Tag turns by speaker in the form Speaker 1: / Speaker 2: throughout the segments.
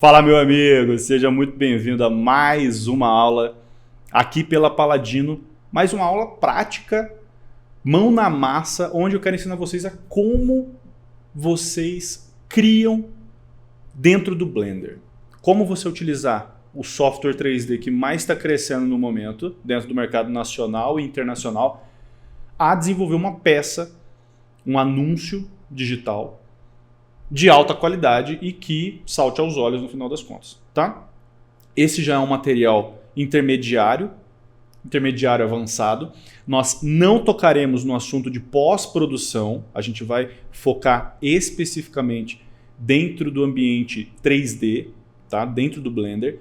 Speaker 1: Fala, meu amigo, seja muito bem-vindo a mais uma aula aqui pela Paladino, mais uma aula prática, mão na massa, onde eu quero ensinar vocês a como vocês criam dentro do Blender. Como você utilizar o software 3D que mais está crescendo no momento, dentro do mercado nacional e internacional, a desenvolver uma peça, um anúncio digital de alta qualidade e que salte aos olhos no final das contas, tá? Esse já é um material intermediário avançado. Nós não tocaremos no assunto de pós-produção, a gente vai focar especificamente dentro do ambiente 3D, tá? Dentro do Blender.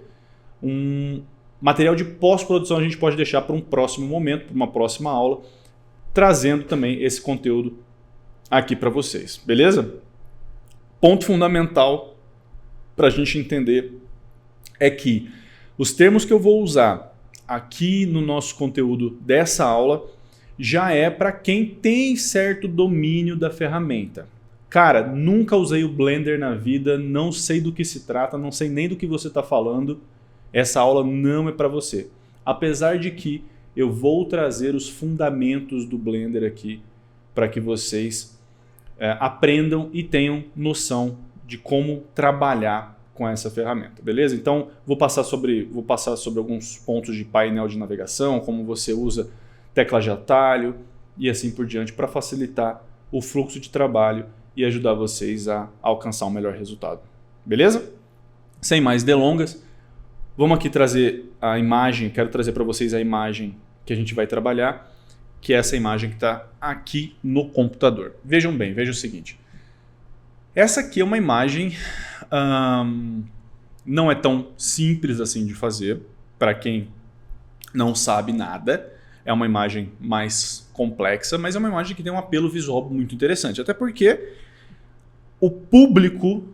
Speaker 1: Um material de pós-produção a gente pode deixar para um próximo momento, para uma próxima aula, trazendo também esse conteúdo aqui para vocês, beleza? Ponto fundamental para a gente entender é que os termos que eu vou usar aqui no nosso conteúdo dessa aula já é para quem tem certo domínio da ferramenta. Cara, nunca usei o Blender na vida, não sei do que se trata, não sei nem do que você está falando. Essa aula não é para você. Apesar de que eu vou trazer os fundamentos do Blender aqui para que vocês aprendam e tenham noção de como trabalhar com essa ferramenta, beleza? Então vou passar sobre alguns pontos de painel de navegação, como você usa tecla de atalho e assim por diante para facilitar o fluxo de trabalho e ajudar vocês a alcançar um melhor resultado, beleza? Sem mais delongas, vamos aqui trazer a imagem, quero trazer para vocês a imagem que a gente vai trabalhar, que é essa imagem que está aqui no computador. Vejam bem, vejam o seguinte. Essa aqui é uma imagem, não é tão simples assim de fazer, para quem não sabe nada. É uma imagem mais complexa, mas é uma imagem que tem um apelo visual muito interessante. Até porque o público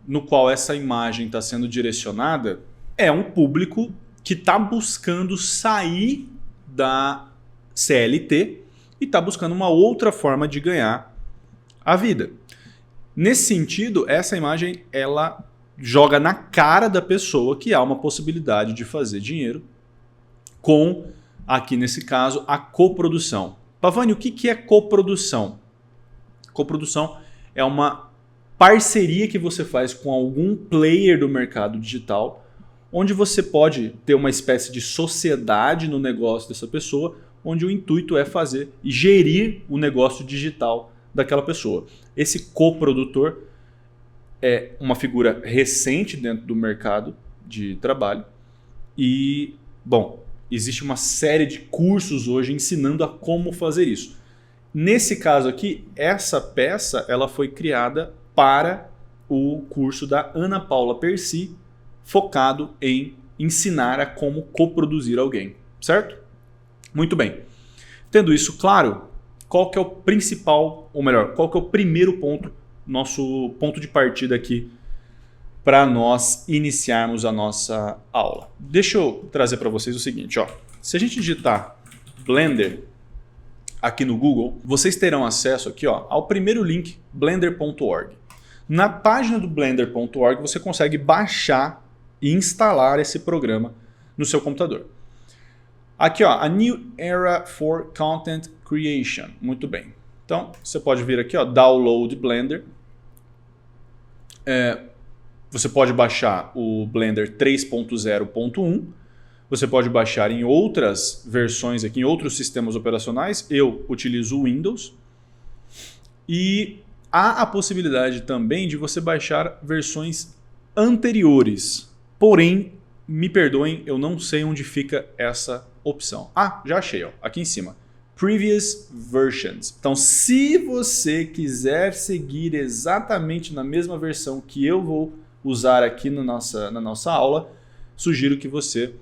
Speaker 1: no qual essa imagem está sendo direcionada é um público que está buscando sair da CLT e está buscando uma outra forma de ganhar a vida. Nesse sentido, essa imagem ela joga na cara da pessoa que há uma possibilidade de fazer dinheiro com, aqui nesse caso, a coprodução. Pavani, o que é coprodução? Coprodução é uma parceria que você faz com algum player do mercado digital, onde você pode ter uma espécie de sociedade no negócio dessa pessoa, onde o intuito é fazer e gerir o negócio digital daquela pessoa. Esse coprodutor é uma figura recente dentro do mercado de trabalho e, bom, existe uma série de cursos hoje ensinando a como fazer isso. Nesse caso aqui, essa peça ela foi criada para o curso da Ana Paula Percy, focado em ensinar a como coproduzir alguém, certo? Muito bem. Tendo isso claro, qual que é o principal, ou melhor, qual que é o primeiro ponto, nosso ponto de partida aqui para nós iniciarmos a nossa aula? Deixa eu trazer para vocês o seguinte, ó. Se a gente digitar Blender aqui no Google, vocês terão acesso aqui, ó, ao primeiro link, blender.org. Na página do blender.org você consegue baixar e instalar esse programa no seu computador. Aqui, ó, a New Era for Content Creation. Muito bem. Então, você pode vir aqui, ó, Download Blender. Você pode baixar o Blender 3.0.1. Você pode baixar em outras versões aqui, em outros sistemas operacionais. Eu utilizo o Windows. E há a possibilidade também de você baixar versões anteriores. Porém, me perdoem, eu não sei onde fica essa opção. Ah, já achei, ó, aqui em cima. Previous Versions. Então, se você quiser seguir exatamente na mesma versão que eu vou usar aqui na nossa aula, sugiro que você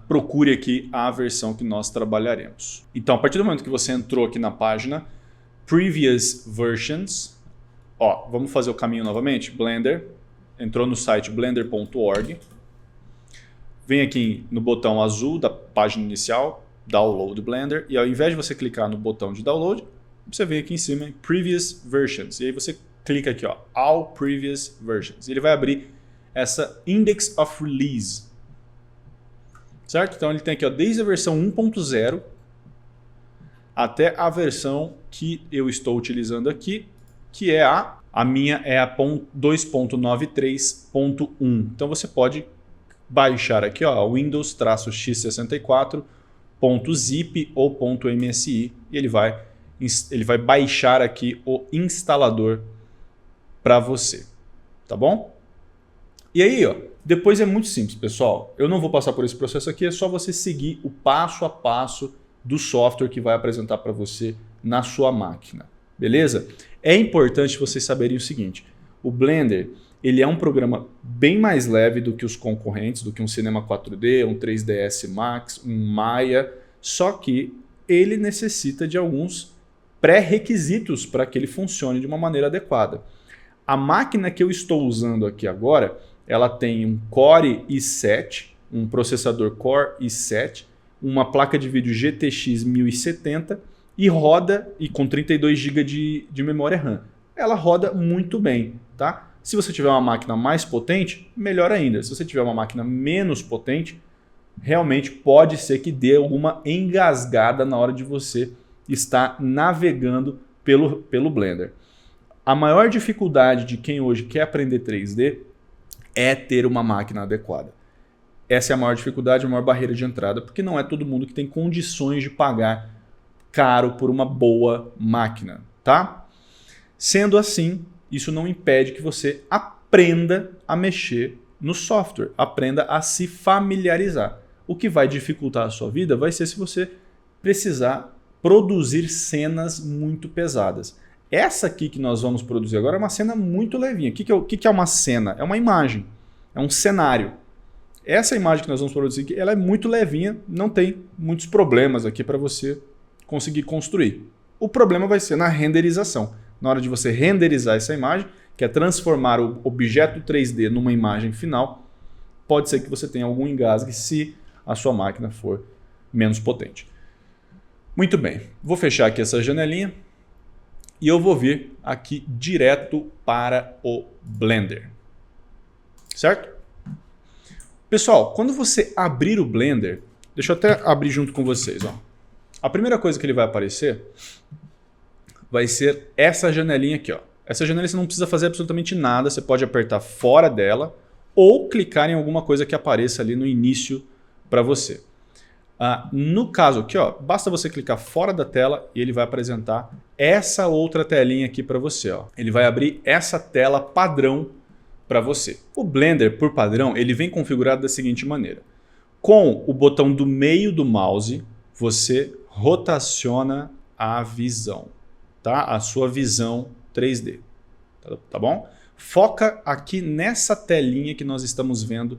Speaker 1: procure aqui a versão que nós trabalharemos. Então, a partir do momento que você entrou aqui na página Previous Versions, ó, vamos fazer o caminho novamente. Blender, entrou no site blender.org. Vem aqui no botão azul da página inicial, Download Blender, e ao invés de você clicar no botão de download, você vem aqui em cima em Previous Versions, e aí você clica aqui, ó, All Previous Versions. Ele vai abrir essa Index of Release. Certo? Então ele tem aqui ó, desde a versão 1.0 até a versão que eu estou utilizando aqui, que é a minha é a 2.93.1. Então você pode baixar aqui ó, Windows-x64.zip ou .msi e ele vai baixar aqui o instalador para você, tá bom? E aí, ó, depois é muito simples, pessoal. Eu não vou passar por esse processo aqui, é só você seguir o passo a passo do software que vai apresentar para você na sua máquina, beleza? É importante vocês saberem o seguinte, o Blender ele é um programa bem mais leve do que os concorrentes, do que um Cinema 4D, um 3ds Max, um Maya, só que ele necessita de alguns pré-requisitos para que ele funcione de uma maneira adequada. A máquina que eu estou usando aqui agora, ela tem um Core i7, um processador Core i7, uma placa de vídeo GTX 1070 e roda e com 32 GB de memória RAM. Ela roda muito bem, tá? Se você tiver uma máquina mais potente, melhor ainda. Se você tiver uma máquina menos potente, realmente pode ser que dê alguma engasgada na hora de você estar navegando pelo Blender. A maior dificuldade de quem hoje quer aprender 3D é ter uma máquina adequada. Essa é a maior dificuldade, a maior barreira de entrada, porque não é todo mundo que tem condições de pagar caro por uma boa máquina, tá? Sendo assim, isso não impede que você aprenda a mexer no software, aprenda a se familiarizar. O que vai dificultar a sua vida vai ser se você precisar produzir cenas muito pesadas. Essa aqui que nós vamos produzir agora é uma cena muito levinha. O que é uma cena? É uma imagem, é um cenário. Essa imagem que nós vamos produzir aqui, ela é muito levinha, não tem muitos problemas aqui para você conseguir construir. O problema vai ser na renderização. Na hora de você renderizar essa imagem, que é transformar o objeto 3D numa imagem final, pode ser que você tenha algum engasgue se a sua máquina for menos potente. Muito bem, vou fechar aqui essa janelinha e eu vou vir aqui direto para o Blender. Certo? Pessoal, quando você abrir o Blender, deixa eu até abrir junto com vocês. Ó. A primeira coisa que ele vai aparecer vai ser essa janelinha aqui. Ó. Essa janela você não precisa fazer absolutamente nada, você pode apertar fora dela ou clicar em alguma coisa que apareça ali no início para você. No caso aqui, ó, basta você clicar fora da tela e ele vai apresentar essa outra telinha aqui para você. Ó. Ele vai abrir essa tela padrão para você. O Blender, por padrão, ele vem configurado da seguinte maneira. Com o botão do meio do mouse, você rotaciona a visão, tá? A sua visão 3D, tá bom? Foca aqui nessa telinha que nós estamos vendo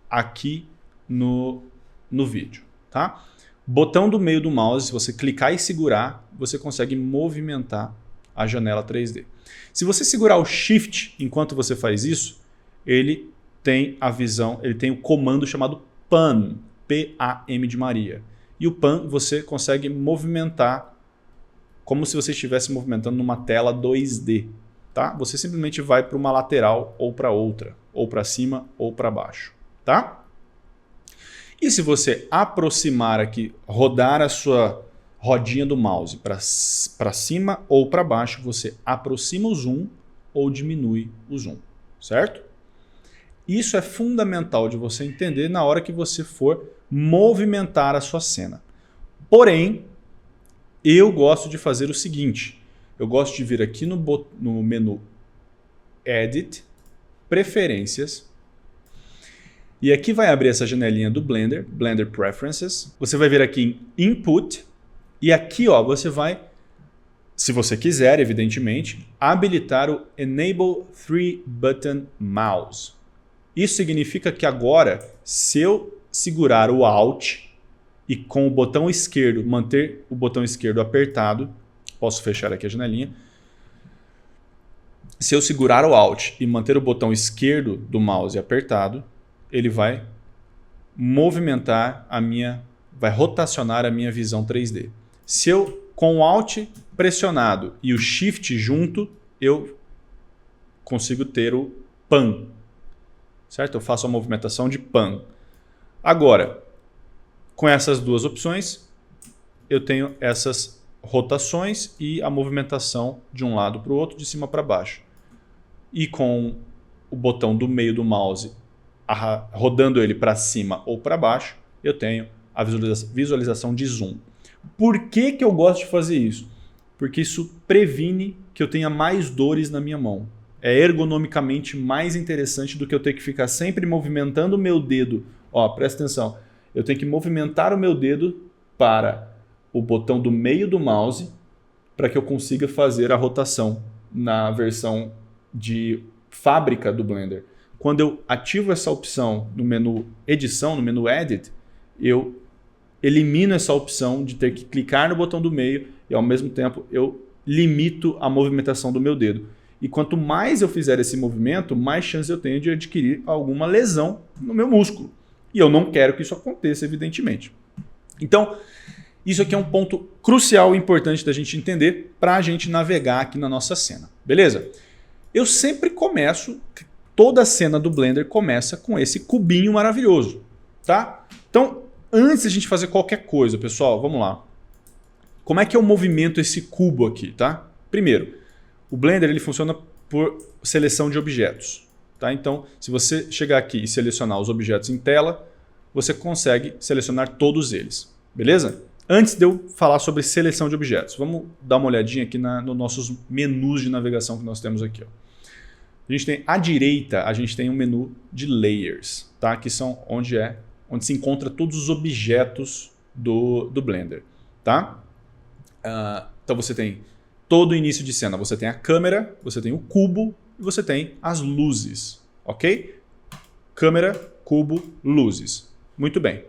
Speaker 1: aqui no vídeo, tá? Botão do meio do mouse, se você clicar e segurar, você consegue movimentar a janela 3D. Se você segurar o Shift enquanto você faz isso, ele tem a visão, ele tem o comando chamado Pan, P-A-M de Maria. E o Pan você consegue movimentar como se você estivesse movimentando numa tela 2D. Tá? Você simplesmente vai para uma lateral ou para outra, ou para cima ou para baixo. Tá? E se você aproximar aqui, rodar a sua rodinha do mouse para cima ou para baixo, você aproxima o zoom ou diminui o zoom, certo? Isso é fundamental de você entender na hora que você for movimentar a sua cena. Porém, eu gosto de fazer o seguinte, eu gosto de vir aqui no menu Edit, Preferências, e aqui vai abrir essa janelinha do Blender, Blender Preferences, você vai vir aqui em Input, e aqui ó, você vai, se você quiser, evidentemente, habilitar o Enable 3-Button Mouse. Isso significa que agora, se eu segurar o Alt e com o botão esquerdo, manter o botão esquerdo apertado, posso fechar aqui a janelinha, se eu segurar o Alt e manter o botão esquerdo do mouse apertado, ele vai movimentar vai rotacionar a minha visão 3D. Se eu, com o Alt pressionado e o Shift junto, eu consigo ter o Pan. certo? Eu faço a movimentação de pan. Agora, com essas duas opções, eu tenho essas rotações e a movimentação de um lado para o outro, de cima para baixo. E com o botão do meio do mouse rodando ele para cima ou para baixo, eu tenho a visualização de zoom. Por que que eu gosto de fazer isso? Porque isso previne que eu tenha mais dores na minha mão. É ergonomicamente mais interessante do que eu ter que ficar sempre movimentando o meu dedo. Ó, presta atenção. Eu tenho que movimentar o meu dedo para o botão do meio do mouse para que eu consiga fazer a rotação na versão de fábrica do Blender. Quando eu ativo essa opção no menu edição, no menu edit, eu elimino essa opção de ter que clicar no botão do meio e ao mesmo tempo eu limito a movimentação do meu dedo. E quanto mais eu fizer esse movimento, mais chance eu tenho de adquirir alguma lesão no meu músculo. E eu não quero que isso aconteça, evidentemente. Então, isso aqui é um ponto crucial e importante da gente entender para a gente navegar aqui na nossa cena. Beleza? Eu sempre começo, toda a cena do Blender começa com esse cubinho maravilhoso. Tá? Então, antes de a gente fazer qualquer coisa, pessoal, vamos lá. Como é que eu movimento esse cubo aqui? Tá? Primeiro, o Blender ele funciona por seleção de objetos. Tá? Então, se você chegar aqui e selecionar os objetos em tela, você consegue selecionar todos eles. Beleza? Antes de eu falar sobre seleção de objetos, vamos dar uma olhadinha aqui nos nossos menus de navegação que nós temos aqui. Ó. A gente tem à direita, a gente tem um menu de layers, tá? Que são onde se encontra todos os objetos do Blender. Tá? Então você tem todo o início de cena, você tem a câmera, você tem o cubo e você tem as luzes, ok? Câmera, cubo, luzes. Muito bem.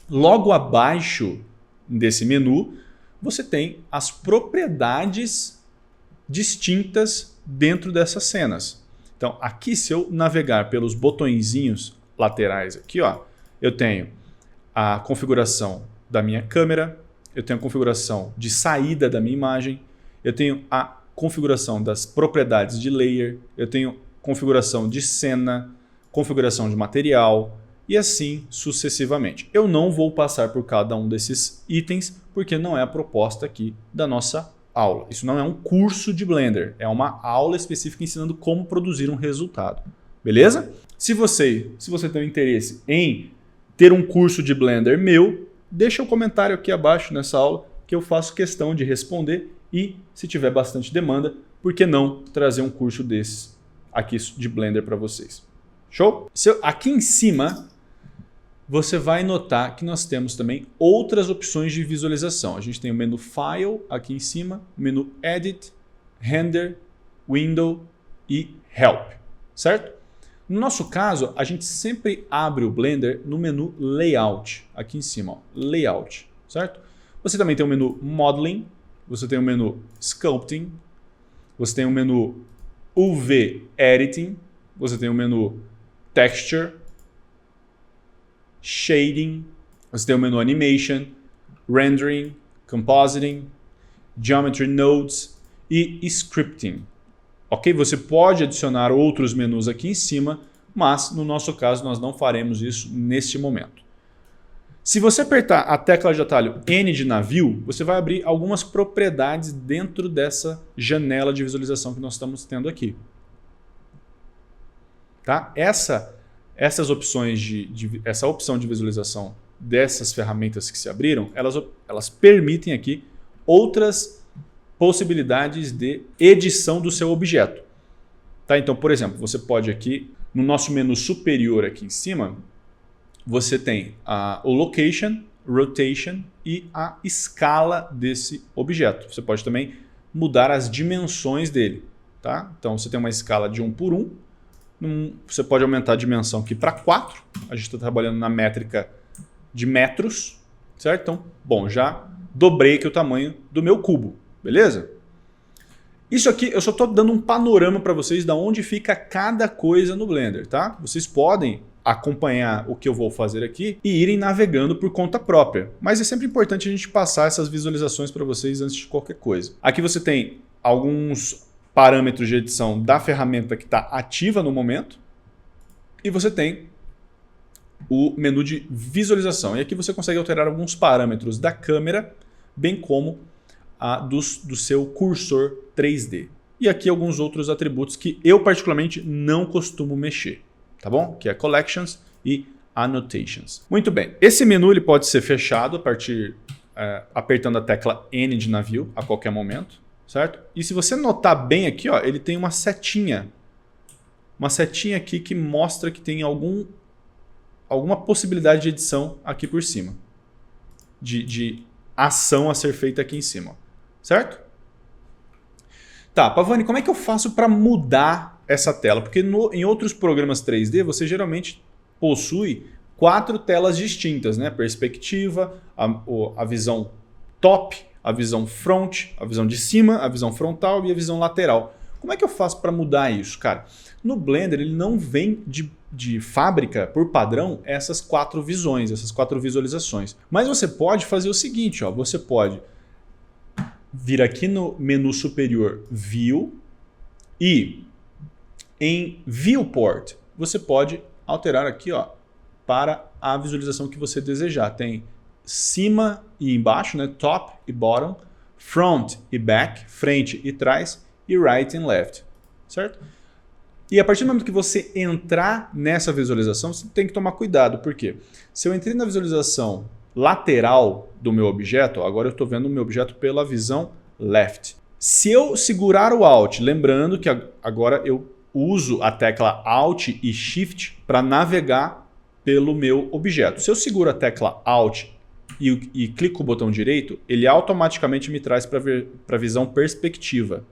Speaker 1: Logo abaixo desse menu, você tem as propriedades distintas dentro dessas cenas. Então, aqui se eu navegar pelos botõezinhos laterais aqui, ó, eu tenho a configuração da minha câmera, eu tenho a configuração de saída da minha imagem, eu tenho a configuração das propriedades de layer, eu tenho configuração de cena, configuração de material e assim sucessivamente. Eu não vou passar por cada um desses itens porque não é a proposta aqui da nossa aula. Isso não é um curso de Blender, é uma aula específica ensinando como produzir um resultado. Beleza? Se você tem interesse em ter um curso de Blender meu, deixa um comentário aqui abaixo nessa aula que eu faço questão de responder e, se tiver bastante demanda, por que não trazer um curso desses aqui de Blender para vocês. Show? Aqui em cima, você vai notar que nós temos também outras opções de visualização. A gente tem o menu File aqui em cima, o menu Edit, Render, Window e Help. Certo? No nosso caso, a gente sempre abre o Blender no menu Layout, aqui em cima, ó, Layout, certo? Você também tem o menu Modeling, você tem o menu Sculpting, você tem o menu UV Editing, você tem o menu Texture, Shading, você tem o menu Animation, Rendering, Compositing, Geometry Nodes e Scripting. Ok? Você pode adicionar outros menus aqui em cima, mas no nosso caso nós não faremos isso neste momento. Se você apertar a tecla de atalho N de navio, você vai abrir algumas propriedades dentro dessa janela de visualização que nós estamos tendo aqui. Tá? Essas opções essa opção de visualização dessas ferramentas que se abriram, elas permitem aqui outras possibilidades de edição do seu objeto. Tá? Então, por exemplo, você pode aqui, no nosso menu superior aqui em cima, você tem o Location, Rotation e a escala desse objeto. Você pode também mudar as dimensões dele. Tá? Então, você tem uma escala de 1 por 1. Você pode aumentar a dimensão aqui para 4. A gente está trabalhando na métrica de metros. Certo? Então, bom, já dobrei aqui o tamanho do meu cubo. Beleza? Isso aqui eu só estou dando um panorama para vocês de onde fica cada coisa no Blender. Tá? Vocês podem acompanhar o que eu vou fazer aqui e irem navegando por conta própria. Mas é sempre importante a gente passar essas visualizações para vocês antes de qualquer coisa. Aqui você tem alguns parâmetros de edição da ferramenta que está ativa no momento. E você tem o menu de visualização. E aqui você consegue alterar alguns parâmetros da câmera, bem como do seu cursor 3D. E aqui alguns outros atributos que eu particularmente não costumo mexer, tá bom? Que é Collections e Annotations. Muito bem, esse menu ele pode ser fechado a partir apertando a tecla N de navio a qualquer momento, certo? E se você notar bem aqui, ó, ele tem uma setinha aqui que mostra que tem alguma possibilidade de edição aqui por cima, de ação a ser feita aqui em cima, certo? Tá, Pavani, como é que eu faço para mudar essa tela? Porque em outros programas 3D você geralmente possui 4 telas distintas, né? Perspectiva, a visão top, a visão front, a visão de cima, a visão frontal e a visão lateral. Como é que eu faço para mudar isso, cara? No Blender ele não vem de fábrica, por padrão, essas 4 visões, essas 4 visualizações. Mas você pode fazer o seguinte, ó, você pode vir aqui no menu superior View e em Viewport você pode alterar aqui, ó, para a visualização que você desejar. Tem cima e embaixo, né? Top e bottom, front e back, frente e trás e right and left, certo? E a partir do momento que você entrar nessa visualização, você tem que tomar cuidado, porque se eu entrei na visualização lateral do meu objeto, ó, agora eu estou vendo o meu objeto pela visão left. Se eu segurar o Alt, lembrando que agora eu uso a tecla Alt e Shift para navegar pelo meu objeto. Se eu seguro a tecla Alt e clico o botão direito, ele automaticamente me traz para a visão perspectiva,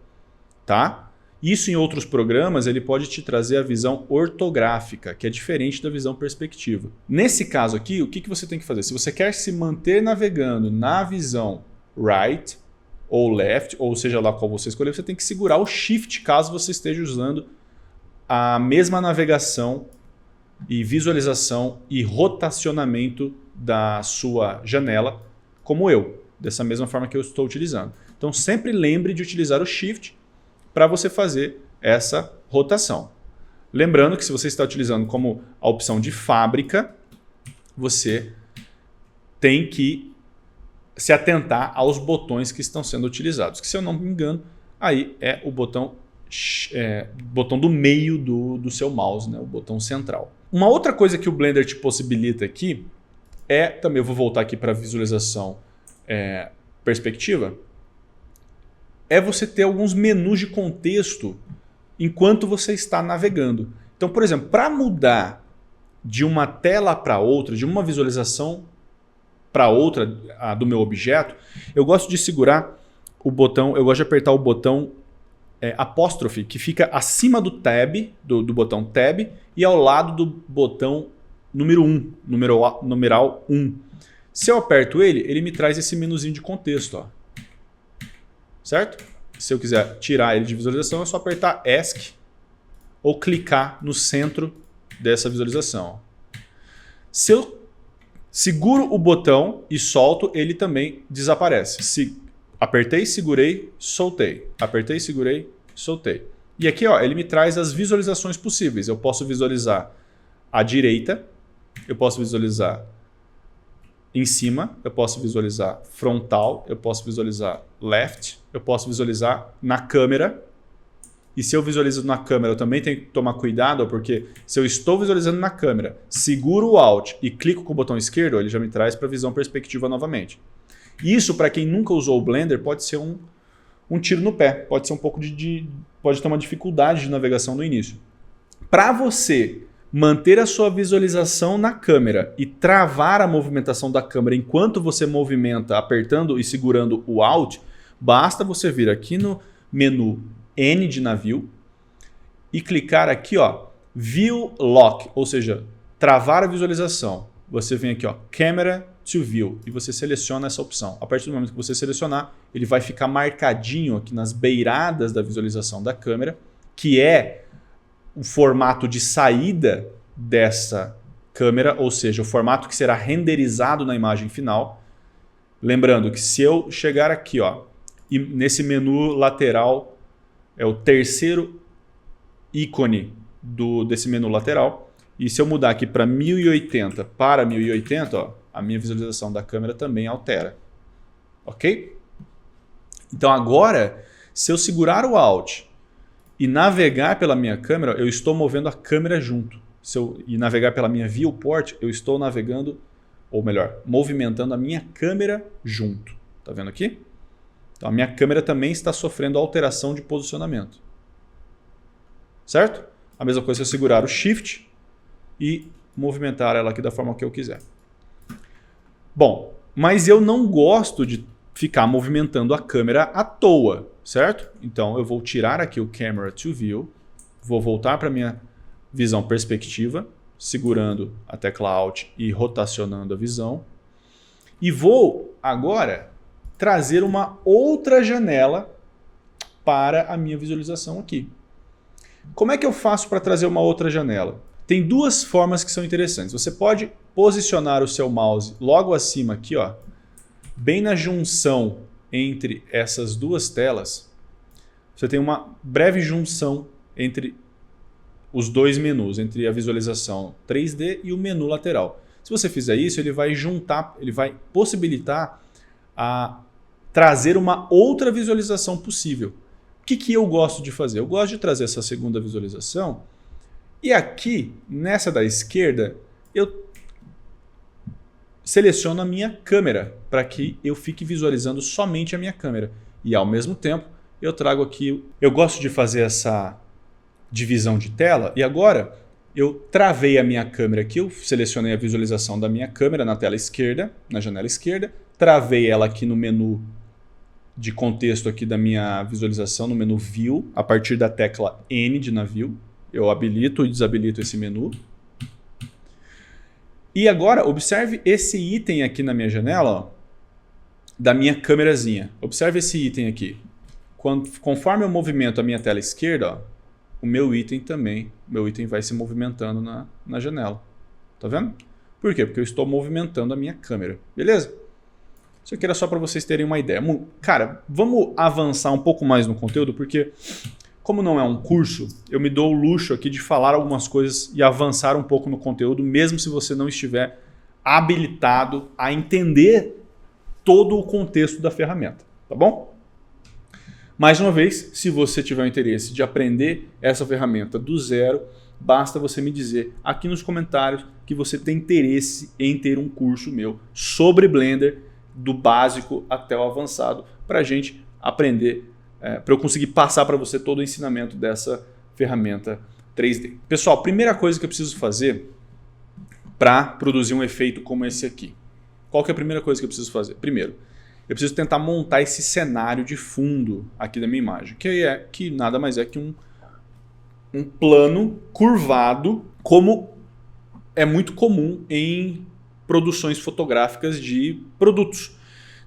Speaker 1: tá? Isso em outros programas ele pode te trazer a visão ortográfica, que é diferente da visão perspectiva. Nesse caso aqui, o que você tem que fazer? Se você quer se manter navegando na visão right ou left, ou seja lá qual você escolher, você tem que segurar o Shift caso você esteja usando a mesma navegação e visualização e rotacionamento da sua janela, como eu, dessa mesma forma que eu estou utilizando. Então sempre lembre de utilizar o Shift para você fazer essa rotação. Lembrando que se você está utilizando como a opção de fábrica, você tem que se atentar aos botões que estão sendo utilizados. Que se eu não me engano, aí é o botão do meio do seu mouse, né? O botão central. Uma outra coisa que o Blender te possibilita aqui também eu vou voltar aqui para a visualização perspectiva, é você ter alguns menus de contexto enquanto você está navegando. Então, por exemplo, para mudar de uma tela para outra, de uma visualização para outra do meu objeto, eu gosto de segurar o botão, eu gosto de apertar o botão apóstrofe, que fica acima do tab, do botão tab, e ao lado do botão número 1, numeral 1. Se eu aperto ele me traz esse menuzinho de contexto, ó. Certo? Se eu quiser tirar ele de visualização, é só apertar ESC ou clicar no centro dessa visualização. Se eu seguro o botão e solto, ele também desaparece. Apertei, segurei, soltei. Apertei, segurei, soltei. E aqui, ó, ele me traz as visualizações possíveis. Eu posso visualizar à direita, eu posso visualizar em cima, eu posso visualizar frontal, eu posso visualizar left, eu posso visualizar na câmera. E se eu visualizo na câmera, eu também tenho que tomar cuidado, porque se eu estou visualizando na câmera, seguro o Alt e clico com o botão esquerdo, ele já me traz para a visão perspectiva novamente. Isso, para quem nunca usou o Blender, pode ser um tiro no pé, pode ser um pouco pode ter uma dificuldade de navegação no início. Para você manter a sua visualização na câmera e travar a movimentação da câmera enquanto você movimenta apertando e segurando o Alt, basta você vir aqui no menu N de navio e clicar aqui, ó, View Lock, ou seja, travar a visualização. Você vem aqui, ó, Camera to View, e você seleciona essa opção. A partir do momento que você selecionar, ele vai ficar marcadinho aqui nas beiradas da visualização da câmera, que é o formato de saída dessa câmera, ou seja, o formato que será renderizado na imagem final. Lembrando que se eu chegar aqui, ó, e nesse menu lateral, é o terceiro ícone desse menu lateral, E se eu mudar aqui para 1080 para 1080, ó, a minha visualização da câmera também altera. Ok? Então agora, se eu segurar o Alt e navegar pela minha câmera, eu estou movendo a câmera junto. E navegar pela minha viewport, eu estou navegando, ou melhor, movimentando a minha câmera junto. Tá vendo aqui? Então a minha câmera também está sofrendo alteração de posicionamento. Certo? A mesma coisa se eu segurar o Shift e movimentar ela aqui da forma que eu quiser. Bom, mas eu não gosto de ficar movimentando a câmera à toa, certo? Então eu vou tirar aqui o Camera to View, vou voltar para a minha visão perspectiva, segurando a tecla Alt e rotacionando a visão. E vou agora trazer uma outra janela para a minha visualização aqui. Como é que eu faço para trazer uma outra janela? Tem duas formas que são interessantes. Você pode posicionar o seu mouse logo acima aqui, ó, bem na junção entre essas duas telas. Você tem uma breve junção entre os dois menus, entre a visualização 3D e o menu lateral. Se você fizer isso, ele vai juntar, ele vai possibilitar a trazer uma outra visualização possível. O que eu gosto de fazer? Eu gosto de trazer essa segunda visualização e aqui, nessa da esquerda, eu seleciono a minha câmera para que eu fique visualizando somente a minha câmera. E ao mesmo tempo, eu trago aqui... Eu gosto de fazer essa divisão de tela e agora eu travei a minha câmera aqui, eu selecionei a visualização da minha câmera na tela esquerda, na janela esquerda, travei ela aqui no menu de contexto aqui da minha visualização, no menu View, a partir da tecla N de navio, eu habilito e desabilito esse menu. E agora observe esse item aqui na minha janela, ó, da minha câmerazinha. Observe esse item aqui. Conforme eu movimento a minha tela esquerda, ó, o meu item vai se movimentando na janela. Tá vendo? Por quê? Porque eu estou movimentando a minha câmera. Beleza? Isso aqui era só para vocês terem uma ideia. Cara, vamos avançar um pouco mais no conteúdo, porque como não é um curso, eu me dou o luxo aqui de falar algumas coisas e avançar um pouco no conteúdo, mesmo se você não estiver habilitado a entender todo o contexto da ferramenta. Tá bom? Mais uma vez, se você tiver o interesse de aprender essa ferramenta do zero, basta você me dizer aqui nos comentários que você tem interesse em ter um curso meu sobre Blender, do básico até o avançado, para a gente aprender, para eu conseguir passar para você todo o ensinamento dessa ferramenta 3D. Pessoal, primeira coisa que eu preciso fazer para produzir um efeito como esse aqui. Qual que é a primeira coisa que eu preciso fazer? Primeiro, eu preciso tentar montar esse cenário de fundo aqui da minha imagem, que nada mais é que um plano curvado, como é muito comum em produções fotográficas de produtos.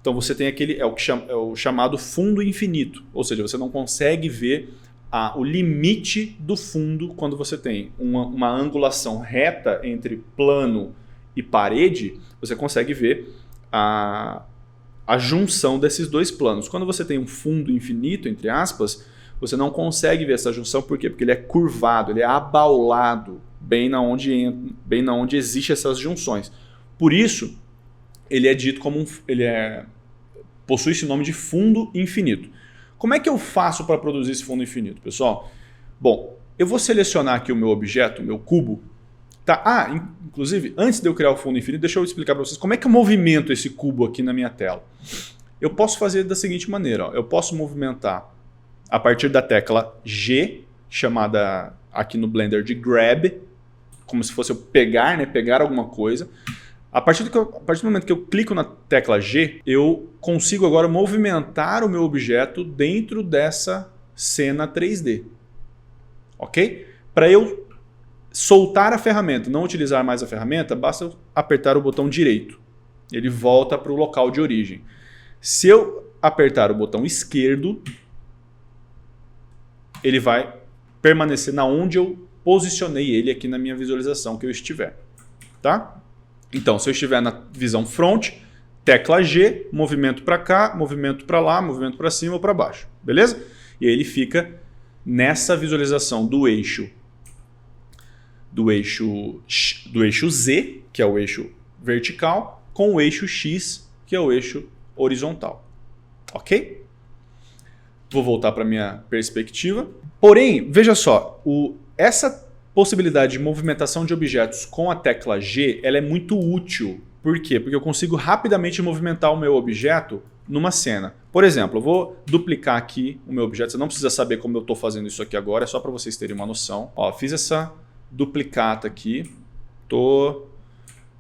Speaker 1: Então você tem aquele, é o chamado fundo infinito, ou seja, você não consegue ver o limite do fundo quando você tem uma angulação reta entre plano e parede, você consegue ver a junção desses dois planos. Quando você tem um fundo infinito, entre aspas, você não consegue ver essa junção. Por quê? Porque ele é curvado, ele é abaulado bem na onde existem essas junções. Por isso, ele é dito como possui esse nome de fundo infinito. Como é que eu faço para produzir esse fundo infinito, pessoal? Bom, eu vou selecionar aqui o meu objeto, o meu cubo. Tá? Inclusive, antes de eu criar o fundo infinito, deixa eu explicar para vocês como é que eu movimento esse cubo aqui na minha tela. Eu posso fazer da seguinte maneira, ó. Eu posso movimentar a partir da tecla G, chamada aqui no Blender de Grab, como se fosse eu pegar, né? Pegar alguma coisa. A partir do momento que eu clico na tecla G, eu consigo agora movimentar o meu objeto dentro dessa cena 3D. Ok? Para eu soltar a ferramenta, não utilizar mais a ferramenta, basta eu apertar o botão direito. Ele volta para o local de origem. Se eu apertar o botão esquerdo, ele vai permanecer na onde eu posicionei ele aqui na minha visualização que eu estiver. Tá? Então, se eu estiver na visão front, tecla G, movimento para cá, movimento para lá, movimento para cima ou para baixo. Beleza? E aí ele fica nessa visualização do eixo do eixo Z, que é o eixo vertical, com o eixo X, que é o eixo horizontal. Ok? Vou voltar para a minha perspectiva. Porém, veja só, essa possibilidade de movimentação de objetos com a tecla G ela é muito útil. Por quê? Porque eu consigo rapidamente movimentar o meu objeto numa cena. Por exemplo, eu vou duplicar aqui o meu objeto. Você não precisa saber como eu estou fazendo isso aqui agora, é só para vocês terem uma noção. Ó, fiz essa duplicata aqui. Estou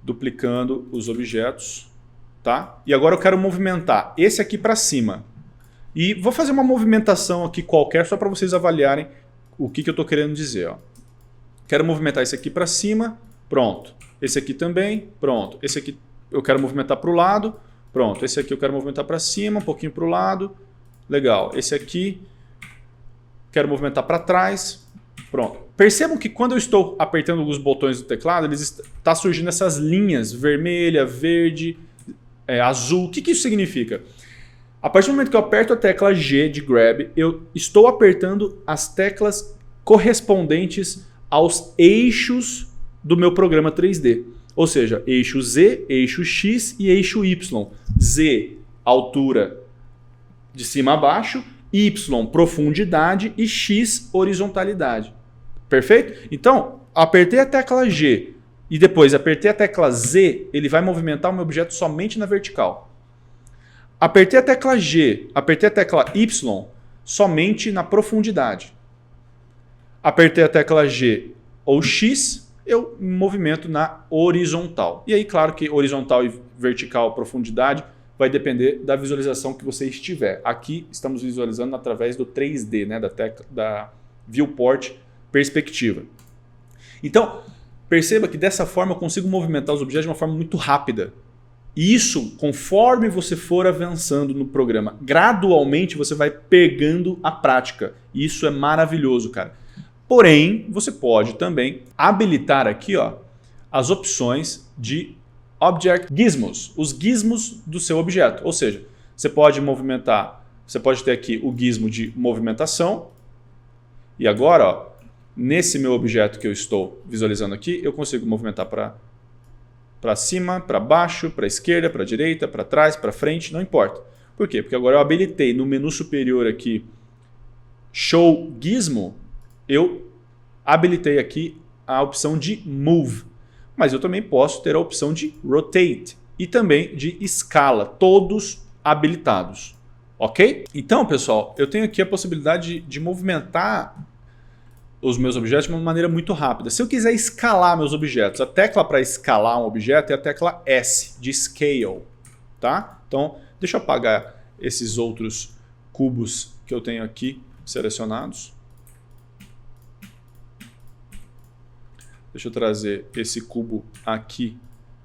Speaker 1: duplicando os objetos. Tá? E agora eu quero movimentar esse aqui para cima. E vou fazer uma movimentação aqui qualquer só para vocês avaliarem o que eu estou querendo dizer. Ó. Quero movimentar esse aqui para cima. Pronto. Esse aqui também. Pronto. Esse aqui eu quero movimentar para o lado. Pronto. Esse aqui eu quero movimentar para cima, um pouquinho para o lado. Legal. Esse aqui quero movimentar para trás. Pronto. Percebam que quando eu estou apertando os botões do teclado, está surgindo essas linhas vermelha, verde, azul. O que isso significa? A partir do momento que eu aperto a tecla G de Grab, eu estou apertando as teclas correspondentes aos eixos do meu programa 3D. Ou seja, eixo Z, eixo X e eixo Y. Z, altura de cima a baixo, Y, profundidade e X, horizontalidade. Perfeito? Então, apertei a tecla G e depois apertei a tecla Z, ele vai movimentar o meu objeto somente na vertical. Apertei a tecla G, apertei a tecla Y, somente na profundidade. Apertei a tecla G ou X, eu movimento na horizontal. E aí, claro que horizontal e vertical, profundidade, vai depender da visualização que você estiver. Aqui estamos visualizando através do 3D, né, da viewport perspectiva. Então, perceba que dessa forma eu consigo movimentar os objetos de uma forma muito rápida. E isso, conforme você for avançando no programa, gradualmente você vai pegando a prática. E isso é maravilhoso, cara. Porém, você pode também habilitar aqui, ó, as opções de Object Gizmos, os gizmos do seu objeto. Ou seja, você pode movimentar, você pode ter aqui o gizmo de movimentação. E agora, ó, nesse meu objeto que eu estou visualizando aqui, eu consigo movimentar para cima, para baixo, para esquerda, para direita, para trás, para frente, não importa. Por quê? Porque agora eu habilitei no menu superior aqui Show Gizmo, eu habilitei aqui a opção de Move. Mas eu também posso ter a opção de Rotate e também de Escala, todos habilitados. Ok? Então, pessoal, eu tenho aqui a possibilidade de movimentar os meus objetos de uma maneira muito rápida. Se eu quiser escalar meus objetos, a tecla para escalar um objeto é a tecla S, de Scale. Tá? Então, deixa eu apagar esses outros cubos que eu tenho aqui selecionados. Deixa eu trazer esse cubo aqui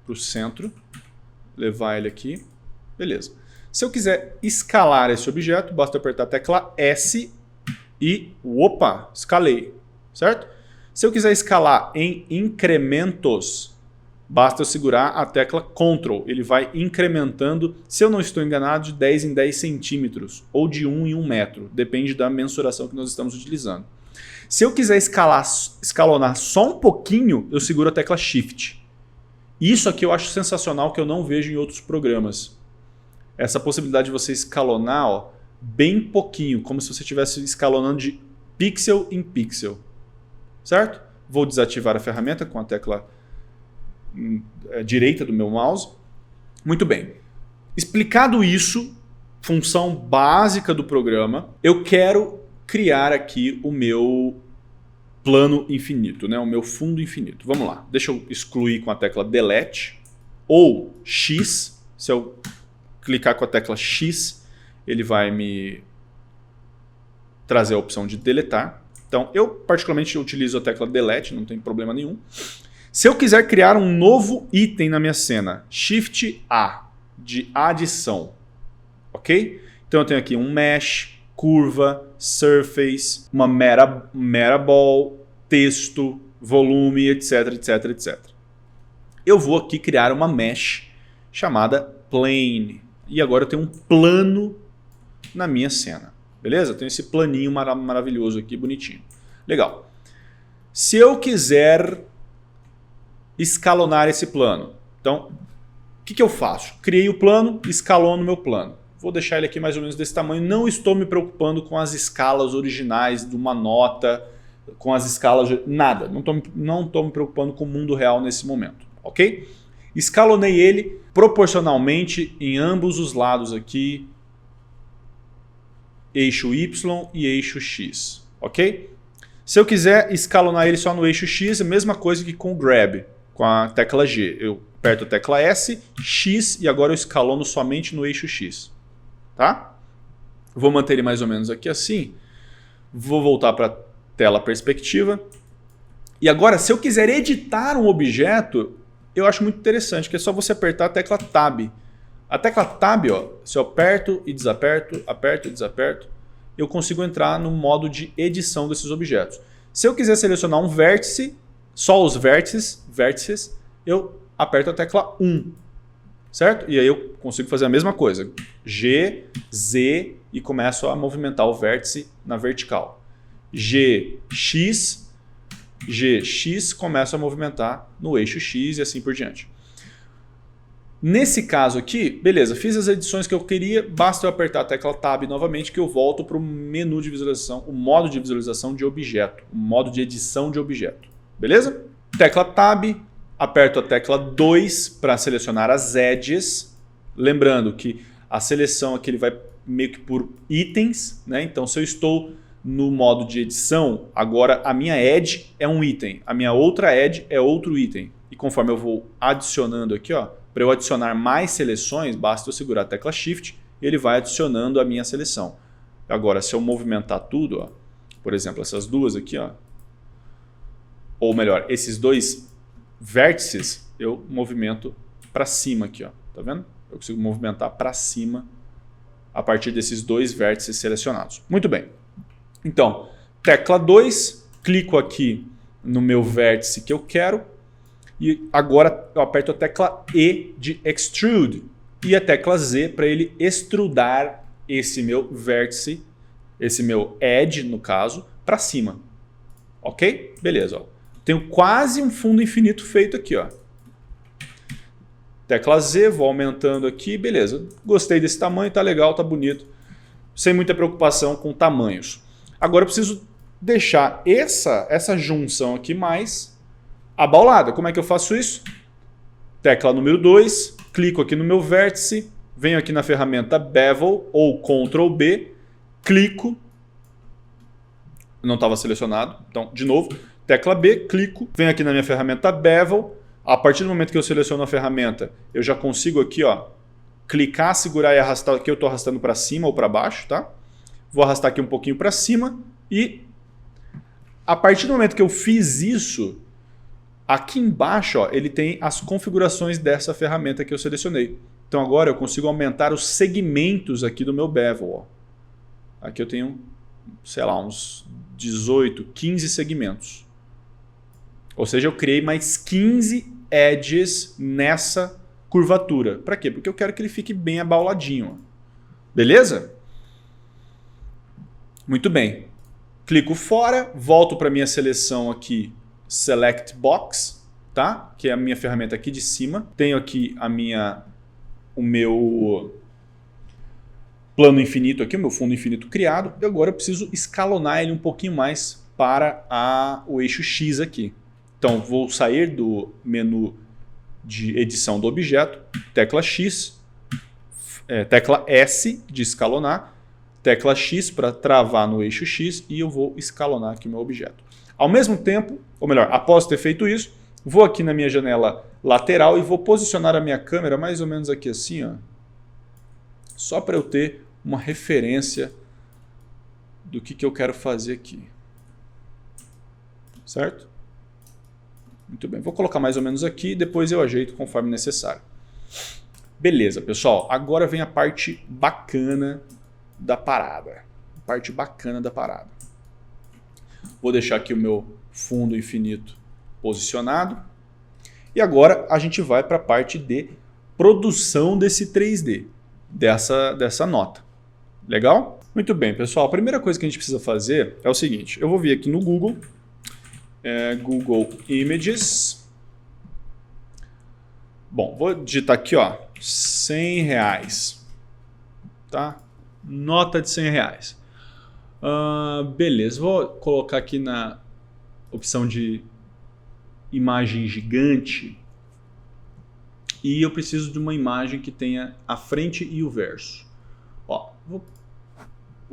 Speaker 1: para o centro, levar ele aqui. Beleza. Se eu quiser escalar esse objeto, basta apertar a tecla S e, opa, escalei. Certo? Se eu quiser escalar em incrementos, basta eu segurar a tecla Ctrl. Ele vai incrementando, se eu não estou enganado, de 10 em 10 centímetros ou de 1 em 1 metro. Depende da mensuração que nós estamos utilizando. Se eu quiser escalonar só um pouquinho, eu seguro a tecla Shift. Isso aqui eu acho sensacional, que eu não vejo em outros programas. Essa possibilidade de você escalonar, ó, bem pouquinho, como se você estivesse escalonando de pixel em pixel. Certo? Vou desativar a ferramenta com a tecla direita do meu mouse. Muito bem. Explicado isso, função básica do programa, eu quero criar aqui o meu plano infinito, né? O meu fundo infinito. Vamos lá. Deixa eu excluir com a tecla Delete ou X. Se eu clicar com a tecla X, ele vai me trazer a opção de deletar. Então, eu particularmente utilizo a tecla Delete, não tem problema nenhum. Se eu quiser criar um novo item na minha cena, Shift A, de adição. Ok? Então, eu tenho aqui um Mesh, curva, Surface, uma meta ball, texto, volume, etc, etc, etc. Eu vou aqui criar uma Mesh chamada Plane. E agora eu tenho um plano na minha cena. Beleza? Tem esse planinho maravilhoso aqui, bonitinho. Legal. Se eu quiser escalonar esse plano. Então, o que eu faço? Criei o plano, escalono meu plano. Vou deixar ele aqui mais ou menos desse tamanho. Não estou me preocupando com as escalas originais de uma nota, com as escalas... Nada. Não estou me preocupando com o mundo real nesse momento. Ok? Escalonei ele proporcionalmente em ambos os lados aqui. Eixo Y e eixo X. Ok? Se eu quiser escalonar ele só no eixo X, é a mesma coisa que com o Grab, com a tecla G. Eu aperto a tecla S, X e agora eu escalono somente no eixo X. Tá? Vou manter ele mais ou menos aqui assim. Vou voltar para a tela perspectiva. E agora, se eu quiser editar um objeto, eu acho muito interessante, que é só você apertar a tecla Tab. A tecla Tab, ó, se eu aperto e desaperto, aperto e desaperto, eu consigo entrar no modo de edição desses objetos. Se eu quiser selecionar um vértice, só os vértices, eu aperto a tecla 1. Certo? E aí eu consigo fazer a mesma coisa. G, Z e começo a movimentar o vértice na vertical. G, X, começo a movimentar no eixo X e assim por diante. Nesse caso aqui, beleza, fiz as edições que eu queria, basta eu apertar a tecla Tab novamente que eu volto para o menu de visualização, o modo de visualização de objeto, o modo de edição de objeto. Beleza? Tecla Tab. Aperto a tecla 2 para selecionar as edges. Lembrando que a seleção aqui ele vai meio que por itens, né? Então, se eu estou no modo de edição, agora a minha edge é um item, a minha outra edge é outro item. E conforme eu vou adicionando aqui, para eu adicionar mais seleções, basta eu segurar a tecla Shift e ele vai adicionando a minha seleção. Agora, se eu movimentar tudo, por exemplo, essas duas aqui, ou melhor, esses dois vértices, eu movimento para cima aqui, tá vendo? Eu consigo movimentar para cima a partir desses dois vértices selecionados. Muito bem. Então, tecla 2, clico aqui no meu vértice que eu quero e agora eu aperto a tecla E de Extrude e a tecla Z para ele extrudar esse meu vértice, esse meu edge, no caso, para cima. Ok? Beleza, tenho quase um fundo infinito feito aqui, Tecla Z, vou aumentando aqui, beleza. Gostei desse tamanho, tá legal, tá bonito. Sem muita preocupação com tamanhos. Agora eu preciso deixar essa junção aqui mais abaulada. Como é que eu faço isso? Tecla número 2, clico aqui no meu vértice, venho aqui na ferramenta Bevel ou Ctrl B, clico. Não estava selecionado, então de novo. Tecla B, clico, venho aqui na minha ferramenta Bevel. A partir do momento que eu seleciono a ferramenta, eu já consigo aqui, clicar, segurar e arrastar. Aqui eu estou arrastando para cima ou para baixo, tá? Vou arrastar aqui um pouquinho para cima e a partir do momento que eu fiz isso, aqui embaixo ele tem as configurações dessa ferramenta que eu selecionei. Então agora eu consigo aumentar os segmentos aqui do meu Bevel. Aqui eu tenho, sei lá, uns 18, 15 segmentos. Ou seja, eu criei mais 15 edges nessa curvatura. Para quê? Porque eu quero que ele fique bem abauladinho. Beleza? Muito bem. Clico fora, volto para a minha seleção aqui, Select Box, tá? Que é a minha ferramenta aqui de cima. Tenho aqui o meu plano infinito aqui, o meu fundo infinito criado. E agora eu preciso escalonar ele um pouquinho mais para o eixo X aqui. Então, vou sair do menu de edição do objeto, tecla X, tecla S de escalonar, tecla X para travar no eixo X e eu vou escalonar aqui o meu objeto. Ao mesmo tempo, ou melhor, após ter feito isso, vou aqui na minha janela lateral e vou posicionar a minha câmera mais ou menos aqui assim, só para eu ter uma referência do que eu quero fazer aqui. Certo? Muito bem, vou colocar mais ou menos aqui, depois eu ajeito conforme necessário. Beleza, pessoal, agora vem a parte bacana da parada. Vou deixar aqui o meu fundo infinito posicionado. E agora a gente vai para a parte de produção desse 3D, dessa nota. Legal? Muito bem, pessoal, a primeira coisa que a gente precisa fazer é o seguinte. Eu vou vir aqui no Google, Google Images, Bom, vou digitar aqui, ó, R$100, tá? Nota de R$100. Beleza, vou colocar aqui na opção de imagem gigante e eu preciso de uma imagem que tenha a frente e o verso. Ó, vou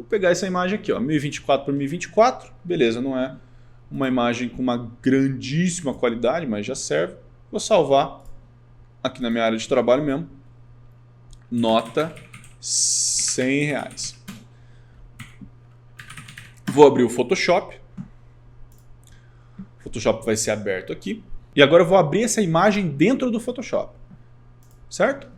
Speaker 1: pegar essa imagem aqui, ó, 1024 por 1024, beleza, não é uma imagem com uma grandíssima qualidade, mas já serve. Vou salvar aqui na minha área de trabalho mesmo, nota R$100. Vou abrir o Photoshop. O Photoshop vai ser aberto aqui. E agora eu vou abrir essa imagem dentro do Photoshop. Certo?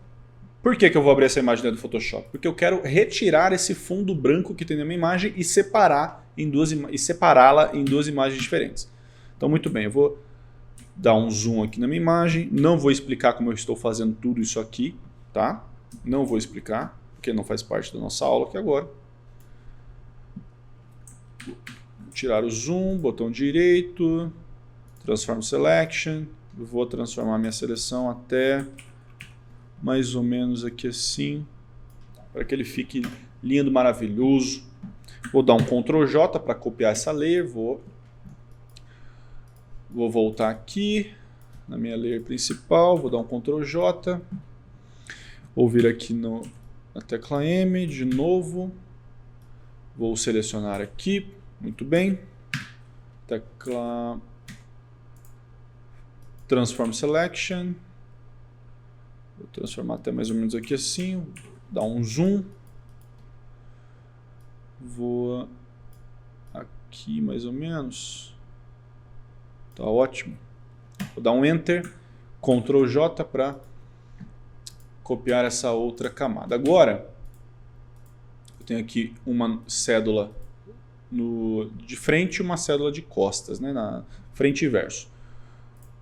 Speaker 1: Por que eu vou abrir essa imagem dentro do Photoshop? Porque eu quero retirar esse fundo branco que tem na minha imagem e separá-la em duas imagens diferentes. Então, muito bem, eu vou dar um zoom aqui na minha imagem. Não vou explicar como eu estou fazendo tudo isso aqui, tá? Não vou explicar, porque não faz parte da nossa aula aqui agora. Tirar o zoom, botão direito, Transform Selection. Eu vou transformar minha seleção até mais ou menos aqui assim, para que ele fique lindo, maravilhoso. Vou dar um Ctrl J para copiar essa layer. Vou voltar aqui na minha layer principal, vou dar um Ctrl J. Vou vir aqui na tecla M de novo. Vou selecionar aqui, muito bem. Tecla Transform Selection. Vou transformar até mais ou menos aqui assim, dar um zoom. Vou aqui mais ou menos. Tá ótimo. Vou dar um Enter, Ctrl J para copiar essa outra camada. Agora, eu tenho aqui uma cédula de frente e uma cédula de costas, né, na frente e verso.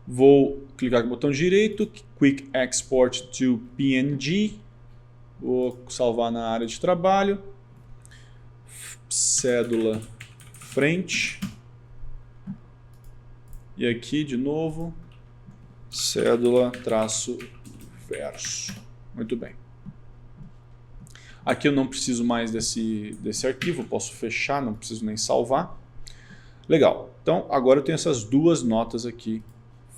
Speaker 1: Vou clicar com o botão direito, Quick Export to PNG. Vou salvar na área de trabalho. Cédula frente. E aqui de novo, cédula traço verso. Muito bem. Aqui eu não preciso mais desse arquivo, eu posso fechar, não preciso nem salvar. Legal. Então agora eu tenho essas duas notas aqui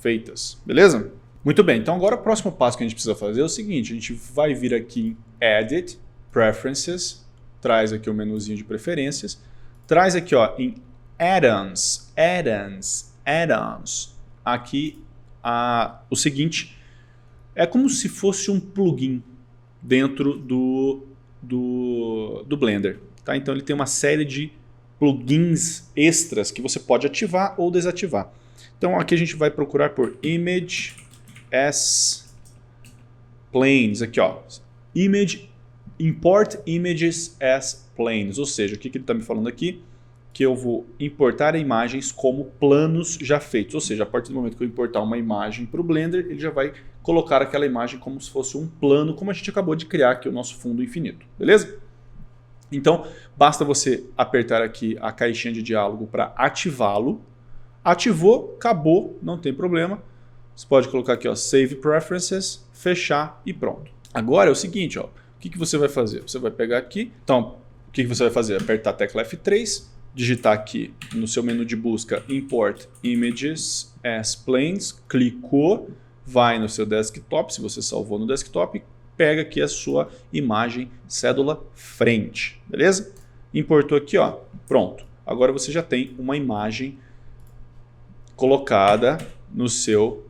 Speaker 1: feitas, beleza? Muito bem, então agora o próximo passo que a gente precisa fazer é o seguinte: a gente vai vir aqui em Edit, Preferences, traz aqui o menuzinho de preferências, traz aqui ó, em Add-ons, aqui o seguinte, é como se fosse um plugin dentro do Blender, tá? Então ele tem uma série de plugins extras que você pode ativar ou desativar. Então aqui a gente vai procurar por Image as Planes, aqui ó, Import Images as Planes, ou seja, o que ele está me falando aqui? Que eu vou importar imagens como planos já feitos, ou seja, a partir do momento que eu importar uma imagem para o Blender, ele já vai colocar aquela imagem como se fosse um plano, como a gente acabou de criar aqui o nosso fundo infinito, beleza? Então, basta você apertar aqui a caixinha de diálogo para ativá-lo. Ativou, acabou, não tem problema. Você pode colocar aqui, ó, Save Preferences, fechar e pronto. Agora é o seguinte, ó, o que você vai fazer? Você vai pegar aqui, então, o que você vai fazer? Apertar a tecla F3, digitar aqui no seu menu de busca Import Images as Planes, clicou, vai no seu desktop, se você salvou no desktop, pega aqui a sua imagem cédula frente, beleza? Importou aqui, ó, pronto. Agora você já tem uma imagem colocada no seu...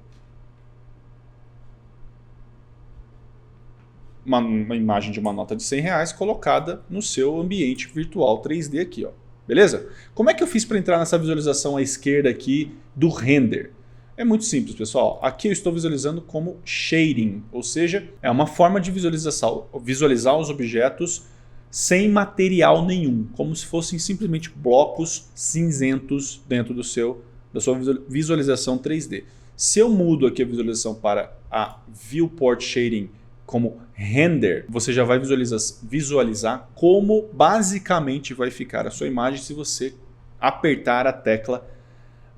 Speaker 1: Uma imagem de uma nota de R$100 colocada no seu ambiente virtual 3D aqui, ó. Beleza? Como é que eu fiz para entrar nessa visualização à esquerda aqui do render? É muito simples, pessoal. Aqui eu estou visualizando como shading, ou seja, é uma forma de visualizar os objetos sem material nenhum, como se fossem simplesmente blocos cinzentos dentro da sua visualização 3D. Se eu mudo aqui a visualização para a Viewport Shading como render, você já vai visualizar como basicamente vai ficar a sua imagem se você apertar a tecla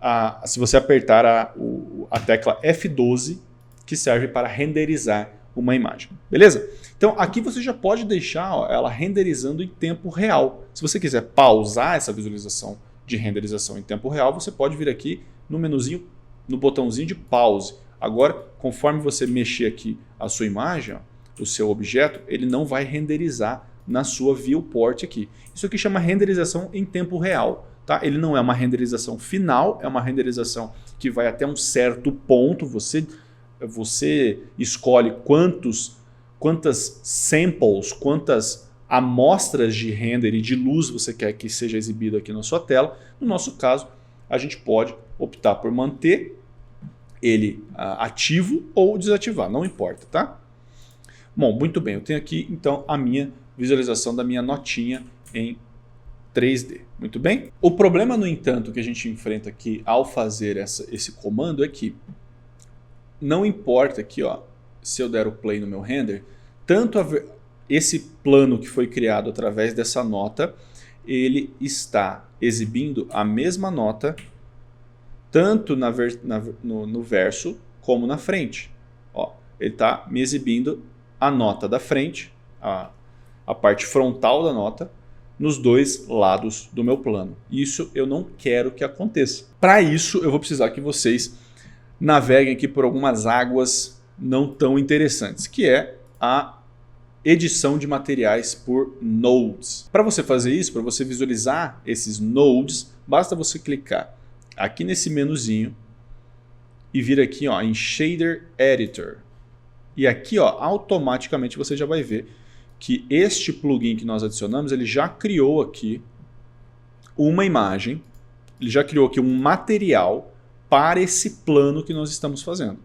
Speaker 1: a tecla F12, que serve para renderizar uma imagem, beleza? Então aqui você já pode deixar ela renderizando em tempo real. Se você quiser pausar essa visualização de renderização em tempo real, você pode vir aqui no menuzinho, no botãozinho de pause. Agora, conforme você mexer aqui a sua imagem, o seu objeto, ele não vai renderizar na sua viewport aqui. Isso aqui chama renderização em tempo real. Tá? Ele não é uma renderização final, é uma renderização que vai até um certo ponto. Você escolhe quantas samples, quantas amostras de render e de luz você quer que seja exibido aqui na sua tela. No nosso caso, a gente pode optar por manter ele ativo ou desativar, não importa, tá? Bom, muito bem, eu tenho aqui então a minha visualização da minha notinha em 3D. Muito bem? O problema, no entanto, que a gente enfrenta aqui ao fazer esse comando é que não importa aqui, ó, se eu der o play no meu render, tanto esse plano que foi criado através dessa nota, ele está exibindo a mesma nota tanto no verso como na frente. Ó, ele está me exibindo a nota da frente, a parte frontal da nota, nos dois lados do meu plano. Isso eu não quero que aconteça. Para isso, eu vou precisar que vocês naveguem aqui por algumas águas não tão interessantes, que é a edição de materiais por nodes. Para você fazer isso, para você visualizar esses nodes, basta você clicar aqui nesse menuzinho e vir aqui, ó, em Shader Editor. E aqui, ó, automaticamente você já vai ver que este plugin que nós adicionamos, ele já criou aqui uma imagem, ele já criou aqui um material para esse plano que nós estamos fazendo.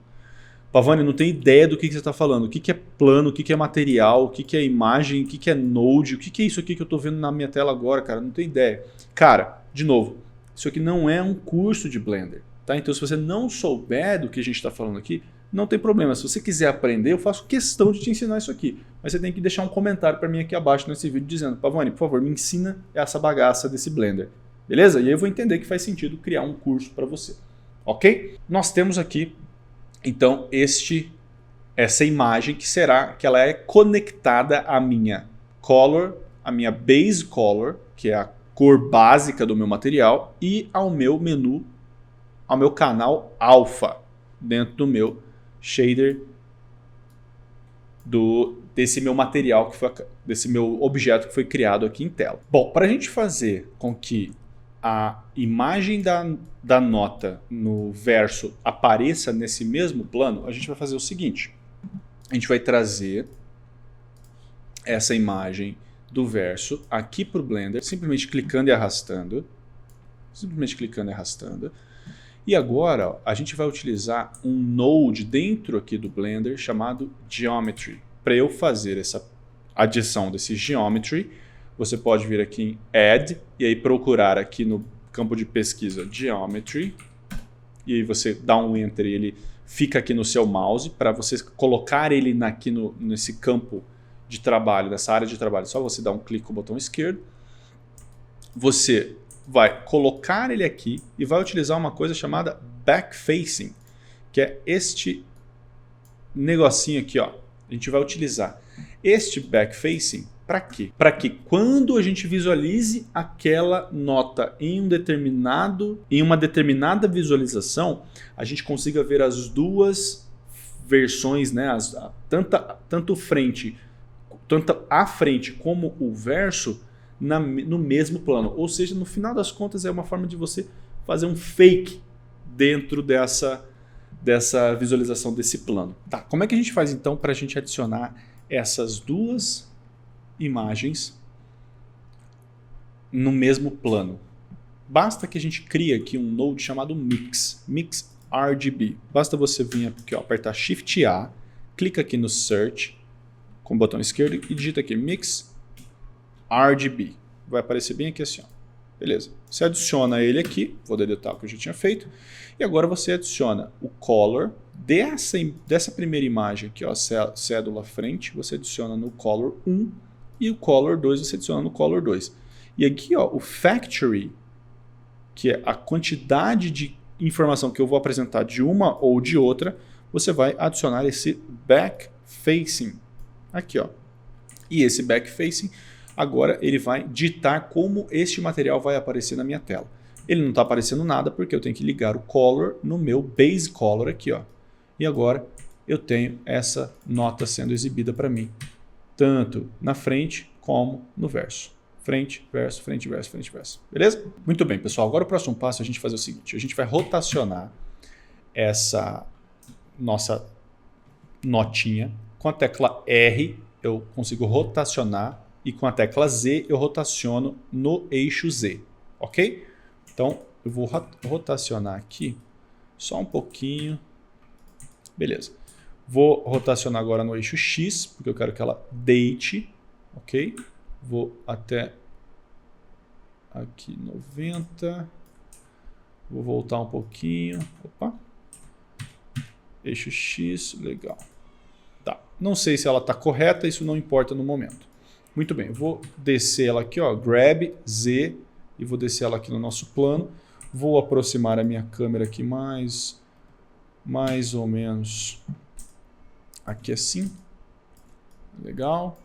Speaker 1: Pavani, não tem ideia do que você está falando. O que é plano, o que é material, o que é imagem, o que é node, o que é isso aqui que eu estou vendo na minha tela agora, cara? Não tenho ideia. Cara, de novo, isso aqui não é um curso de Blender, tá? Então se você não souber do que a gente está falando aqui, não tem problema. Se você quiser aprender, eu faço questão de te ensinar isso aqui. Mas você tem que deixar um comentário para mim aqui abaixo nesse vídeo dizendo: Pavani, por favor, me ensina essa bagaça desse Blender. Beleza? E aí eu vou entender que faz sentido criar um curso para você. Ok? Nós temos aqui, então, essa imagem que ela é conectada à minha color, à minha base color, que é a cor básica do meu material, e ao meu menu, ao meu canal alpha, dentro do meu shader desse meu material, desse meu objeto que foi criado aqui em tela. Bom, para a gente fazer com que a imagem da nota no verso apareça nesse mesmo plano, a gente vai fazer o seguinte. A gente vai trazer essa imagem do verso aqui para o Blender, simplesmente clicando e arrastando. E agora, ó, a gente vai utilizar um node dentro aqui do Blender chamado Geometry. Para eu fazer essa adição desse Geometry, você pode vir aqui em Add e aí procurar aqui no campo de pesquisa Geometry. E aí você dá um Enter e ele fica aqui no seu mouse. Para você colocar ele aqui nesse campo de trabalho, nessa área de trabalho, só você dá um clique com o botão esquerdo. Você vai colocar ele aqui e vai utilizar uma coisa chamada backfacing, que é este negocinho aqui, ó. A gente vai utilizar este backfacing para quê? Para que quando a gente visualize aquela nota em uma determinada visualização, a gente consiga ver as duas versões, né? Tanto a frente como o verso no mesmo plano. Ou seja, no final das contas é uma forma de você fazer um fake dentro dessa visualização desse plano. Tá, como é que a gente faz então para a gente adicionar essas duas imagens no mesmo plano? Basta que a gente crie aqui um node chamado Mix RGB. Basta você vir aqui, ó, apertar Shift A, clica aqui no Search com o botão esquerdo e digita aqui Mix RGB. Vai aparecer bem aqui assim, ó. Beleza. Você adiciona ele aqui, vou deletar o que eu já tinha feito, e agora você adiciona o color dessa primeira imagem aqui, ó, cédula frente, você adiciona no color 1 e o color 2 você adiciona no color 2. E aqui, ó, o factory, que é a quantidade de informação que eu vou apresentar de uma ou de outra, você vai adicionar esse back facing aqui, ó. E esse back facing agora ele vai ditar como este material vai aparecer na minha tela. Ele não está aparecendo nada porque eu tenho que ligar o color no meu base color aqui, ó. E agora eu tenho essa nota sendo exibida para mim, tanto na frente como no verso. Frente, verso, frente, verso, frente, verso. Beleza? Muito bem, pessoal. Agora o próximo passo é a gente fazer o seguinte. A gente vai rotacionar essa nossa notinha. Com a tecla R eu consigo rotacionar e com a tecla Z eu rotaciono no eixo Z. Ok? Então eu vou rotacionar aqui só um pouquinho. Beleza. Vou rotacionar agora no eixo X, porque eu quero que ela deite. Ok? Vou até aqui 90. Vou voltar um pouquinho. Opa. Eixo X, legal. Tá. Não sei se ela está correta, isso não importa no momento. Muito bem, vou descer ela aqui, ó, Grab, Z, e vou descer ela aqui no nosso plano. Vou aproximar a minha câmera aqui mais ou menos aqui assim. Legal.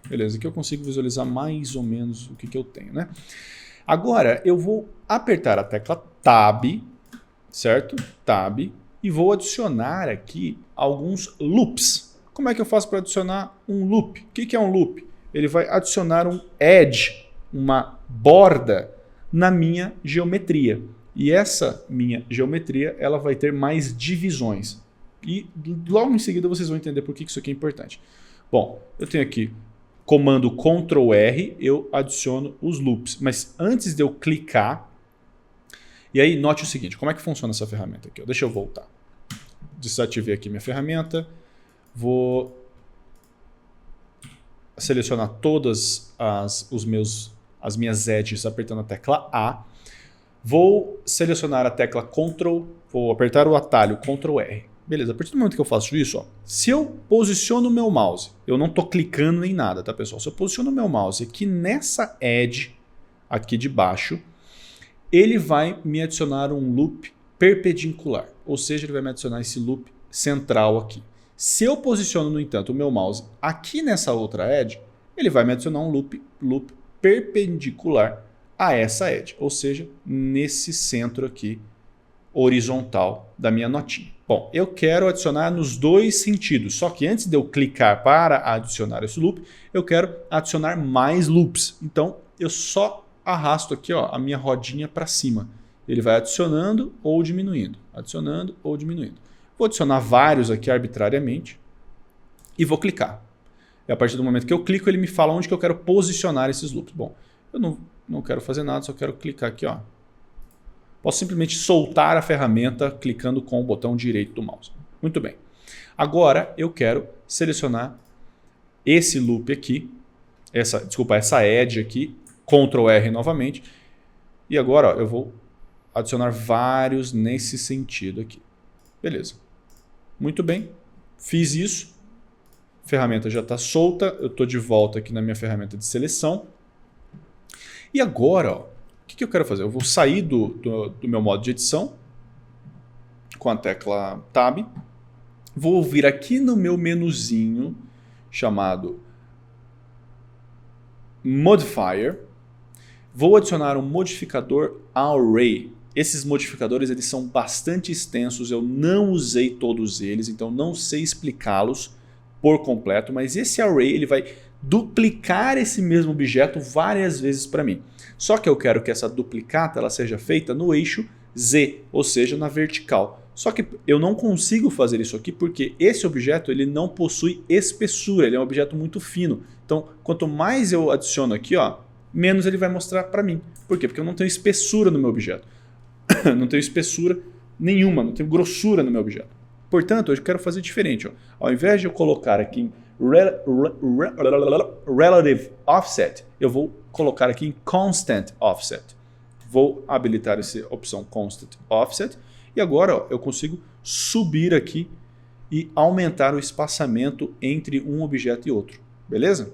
Speaker 1: Beleza, aqui eu consigo visualizar mais ou menos o que eu tenho, né? Agora eu vou apertar a tecla Tab, certo? Tab, e vou adicionar aqui alguns loops. Como é que eu faço para adicionar um loop? O que é um loop? Ele vai adicionar um edge, uma borda, na minha geometria. E essa minha geometria ela vai ter mais divisões. E logo em seguida vocês vão entender por que isso aqui é importante. Bom, eu tenho aqui comando Ctrl R, eu adiciono os loops. Mas antes de eu clicar, e aí note o seguinte, como é que funciona essa ferramenta aqui? Deixa eu voltar. Desativei aqui minha ferramenta, vou selecionar todas as minhas edges apertando a tecla A. Vou selecionar a tecla Ctrl, vou apertar o atalho Ctrl R. Beleza, a partir do momento que eu faço isso, ó, se eu posiciono o meu mouse, eu não estou clicando nem nada, tá pessoal? Se eu posiciono o meu mouse aqui nessa edge, aqui de baixo, ele vai me adicionar um loop perpendicular. Ou seja, ele vai me adicionar esse loop central aqui. Se eu posiciono, no entanto, o meu mouse aqui nessa outra edge, ele vai me adicionar um loop perpendicular a essa edge. Ou seja, nesse centro aqui, horizontal da minha notinha. Bom, eu quero adicionar nos dois sentidos, só que antes de eu clicar para adicionar esse loop, eu quero adicionar mais loops. Então, eu só arrasto aqui, ó, a minha rodinha para cima. Ele vai adicionando ou diminuindo, adicionando ou diminuindo. Vou adicionar vários aqui arbitrariamente e vou clicar. E a partir do momento que eu clico, ele me fala onde que eu quero posicionar esses loops. Bom, eu não quero fazer nada, só quero clicar aqui, ó. Posso simplesmente soltar a ferramenta clicando com o botão direito do mouse. Muito bem. Agora eu quero selecionar esse loop aqui, essa edge aqui, Ctrl R novamente. E agora ó, eu vou adicionar vários nesse sentido aqui. Beleza. Muito bem. Fiz isso. A ferramenta já está solta. Eu estou de volta aqui na minha ferramenta de seleção. E agora, ó, o que eu quero fazer? Eu vou sair do meu modo de edição com a tecla Tab. Vou vir aqui no meu menuzinho chamado Modifier. Vou adicionar um modificador Array. Esses modificadores eles são bastante extensos, eu não usei todos eles, então não sei explicá-los por completo, mas esse Array ele vai duplicar esse mesmo objeto várias vezes para mim. Só que eu quero que essa duplicata ela seja feita no eixo Z, ou seja, na vertical. Só que eu não consigo fazer isso aqui porque esse objeto ele não possui espessura, ele é um objeto muito fino. Então, quanto mais eu adiciono aqui, ó, menos ele vai mostrar para mim. Por quê? Porque eu não tenho espessura no meu objeto. Não tenho espessura nenhuma, não tenho grossura no meu objeto. Portanto, eu quero fazer diferente. Ó. Ao invés de eu colocar aqui em Relative Offset, eu vou colocar aqui em Constant Offset. Vou habilitar essa opção Constant Offset. E agora ó, eu consigo subir aqui e aumentar o espaçamento entre um objeto e outro. Beleza?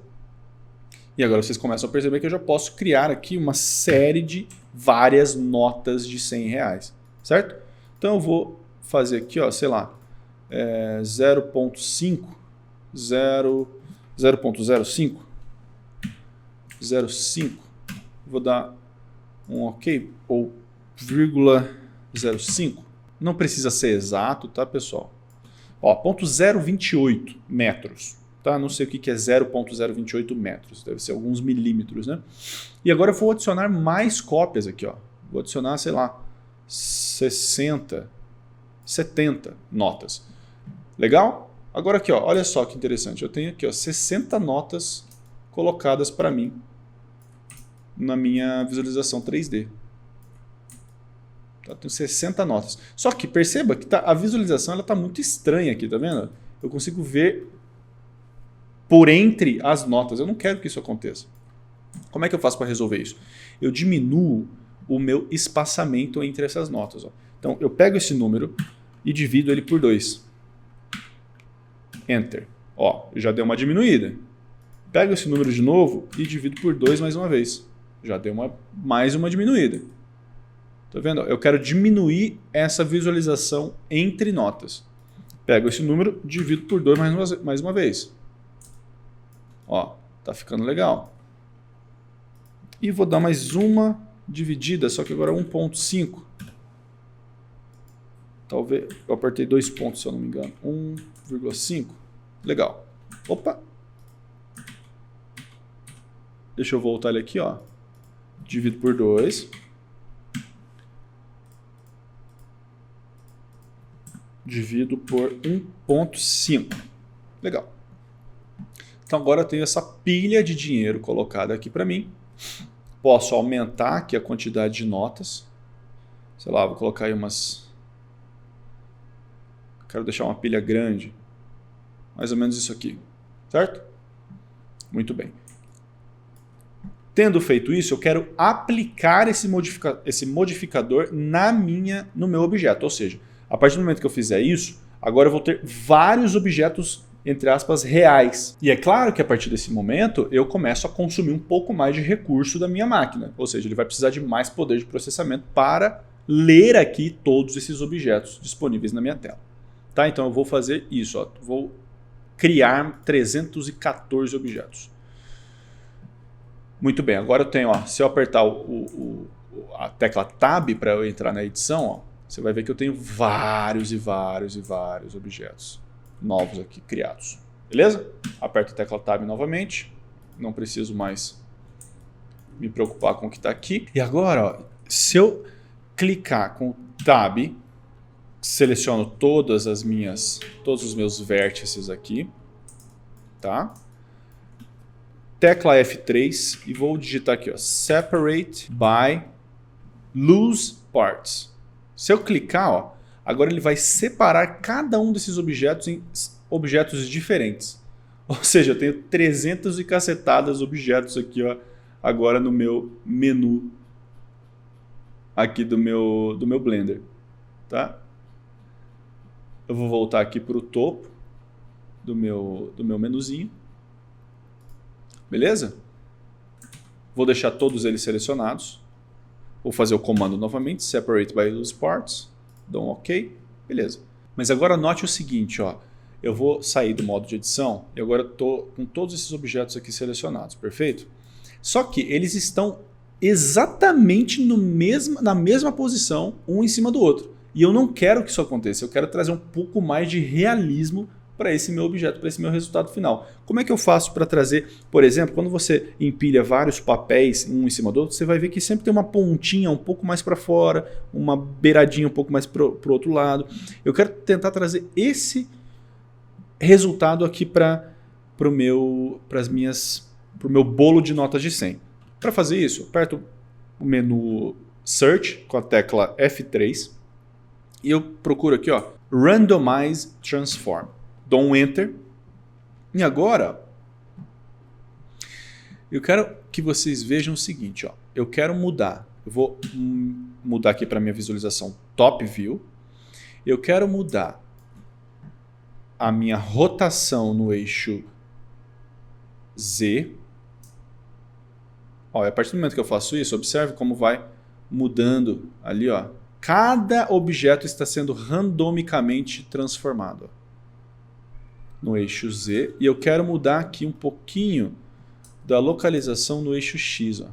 Speaker 1: E agora vocês começam a perceber que eu já posso criar aqui uma série de várias notas de R$100, certo? Então eu vou fazer aqui, ó, sei lá, 0.5, 0.05, 0.5, vou dar um OK, ou 0,05, não precisa ser exato, tá, pessoal? Ó, ponto 0,28 metros, tá? Não sei o que é 0,028 metros, deve ser alguns milímetros, né? E agora eu vou adicionar mais cópias aqui, ó. Vou adicionar, sei lá, 60, 70 notas. Legal? Agora aqui, ó, olha só que interessante. Eu tenho aqui, ó, 60 notas colocadas para mim na minha visualização 3D. Tá, tenho 60 notas. Só que perceba que a visualização ela tá muito estranha aqui, tá vendo? Eu consigo ver por entre as notas. Eu não quero que isso aconteça. Como é que eu faço para resolver isso? Eu diminuo o meu espaçamento entre essas notas. Ó. Então, eu pego esse número e divido ele por 2. Enter. Ó, já deu uma diminuída. Pego esse número de novo e divido por 2 mais uma vez. Já deu mais uma diminuída. Tá vendo? Eu quero diminuir essa visualização entre notas. Pego esse número, divido por 2 mais uma vez. Ó, tá ficando legal. E vou dar mais uma dividida, só que agora 1.5. Talvez, eu apertei 2 pontos se eu não me engano. 1,5. Legal. Opa. Deixa eu voltar ele aqui, ó. Divido por 2. Divido por 1.5. Legal. Então agora eu tenho essa pilha de dinheiro colocada aqui para mim. Posso aumentar aqui a quantidade de notas. Sei lá, vou colocar aí umas... Quero deixar uma pilha grande. Mais ou menos isso aqui. Certo? Muito bem. Tendo feito isso, eu quero aplicar esse modificador no meu objeto. Ou seja, a partir do momento que eu fizer isso, agora eu vou ter vários objetos, entre aspas, reais. E é claro que a partir desse momento eu começo a consumir um pouco mais de recurso da minha máquina. Ou seja, ele vai precisar de mais poder de processamento para ler aqui todos esses objetos disponíveis na minha tela. Tá? Então eu vou fazer isso. Ó. Vou criar 314 objetos. Muito bem, agora eu tenho, ó, se eu apertar a tecla Tab para eu entrar na edição, ó, você vai ver que eu tenho vários e vários e vários objetos novos aqui criados. Beleza? Aperto a tecla Tab novamente. Não preciso mais me preocupar com o que está aqui. E agora, ó, se eu clicar com o Tab, seleciono todos os meus vértices aqui. Tá? Tecla F3 e vou digitar aqui, ó, Separate by Loose Parts. Se eu clicar, ó, agora ele vai separar cada um desses objetos em objetos diferentes. Ou seja, eu tenho 300 e cacetadas objetos aqui, ó, agora no meu menu aqui do meu Blender. Tá? Eu vou voltar aqui para o topo do meu menuzinho. Beleza? Vou deixar todos eles selecionados. Vou fazer o comando novamente, Separate by Loose Parts. Dou um OK. Beleza. Mas agora note o seguinte, ó. Eu vou sair do modo de edição e agora estou com todos esses objetos aqui selecionados, perfeito? Só que eles estão exatamente na mesma posição, um em cima do outro. E eu não quero que isso aconteça, eu quero trazer um pouco mais de realismo para esse meu objeto, para esse meu resultado final. Como é que eu faço para trazer, por exemplo, quando você empilha vários papéis um em cima do outro, você vai ver que sempre tem uma pontinha um pouco mais para fora, uma beiradinha um pouco mais para o outro lado. Eu quero tentar trazer esse resultado aqui para o meu bolo de notas de 100. Para fazer isso, aperto o menu Search com a tecla F3 e eu procuro aqui, ó, Randomize Transform. Dou um Enter. E agora, eu quero que vocês vejam o seguinte, ó. Eu quero mudar. Eu vou mudar aqui para minha visualização Top View. Eu quero mudar a minha rotação no eixo Z. Ó, a partir do momento que eu faço isso, observe como vai mudando ali, ó. Cada objeto está sendo randomicamente transformado. Ó. no eixo Z e eu quero mudar aqui um pouquinho da localização no eixo X. Ó.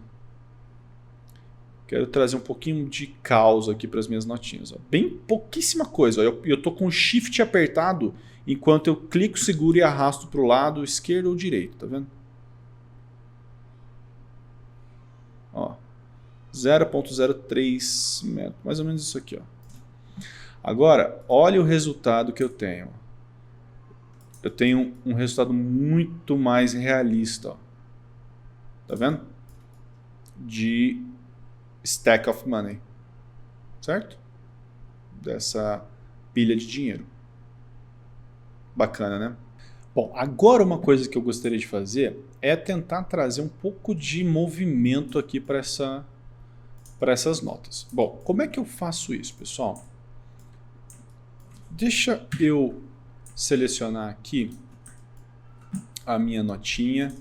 Speaker 1: Quero trazer um pouquinho de caos aqui para as minhas notinhas. Ó. Bem pouquíssima coisa. Eu estou com o Shift apertado enquanto eu clico, seguro e arrasto para o lado esquerdo ou direito. Tá vendo? 0,03 metros. Mais ou menos isso aqui. Ó. Agora, olha o resultado que eu tenho. Eu tenho um resultado muito mais realista. Ó. Tá vendo? De stack of money. Certo? Dessa pilha de dinheiro. Bacana, né? Bom, agora uma coisa que eu gostaria de fazer é tentar trazer um pouco de movimento aqui para essas notas. Bom, como é que eu faço isso, pessoal? Deixa eu selecionar aqui a minha notinha.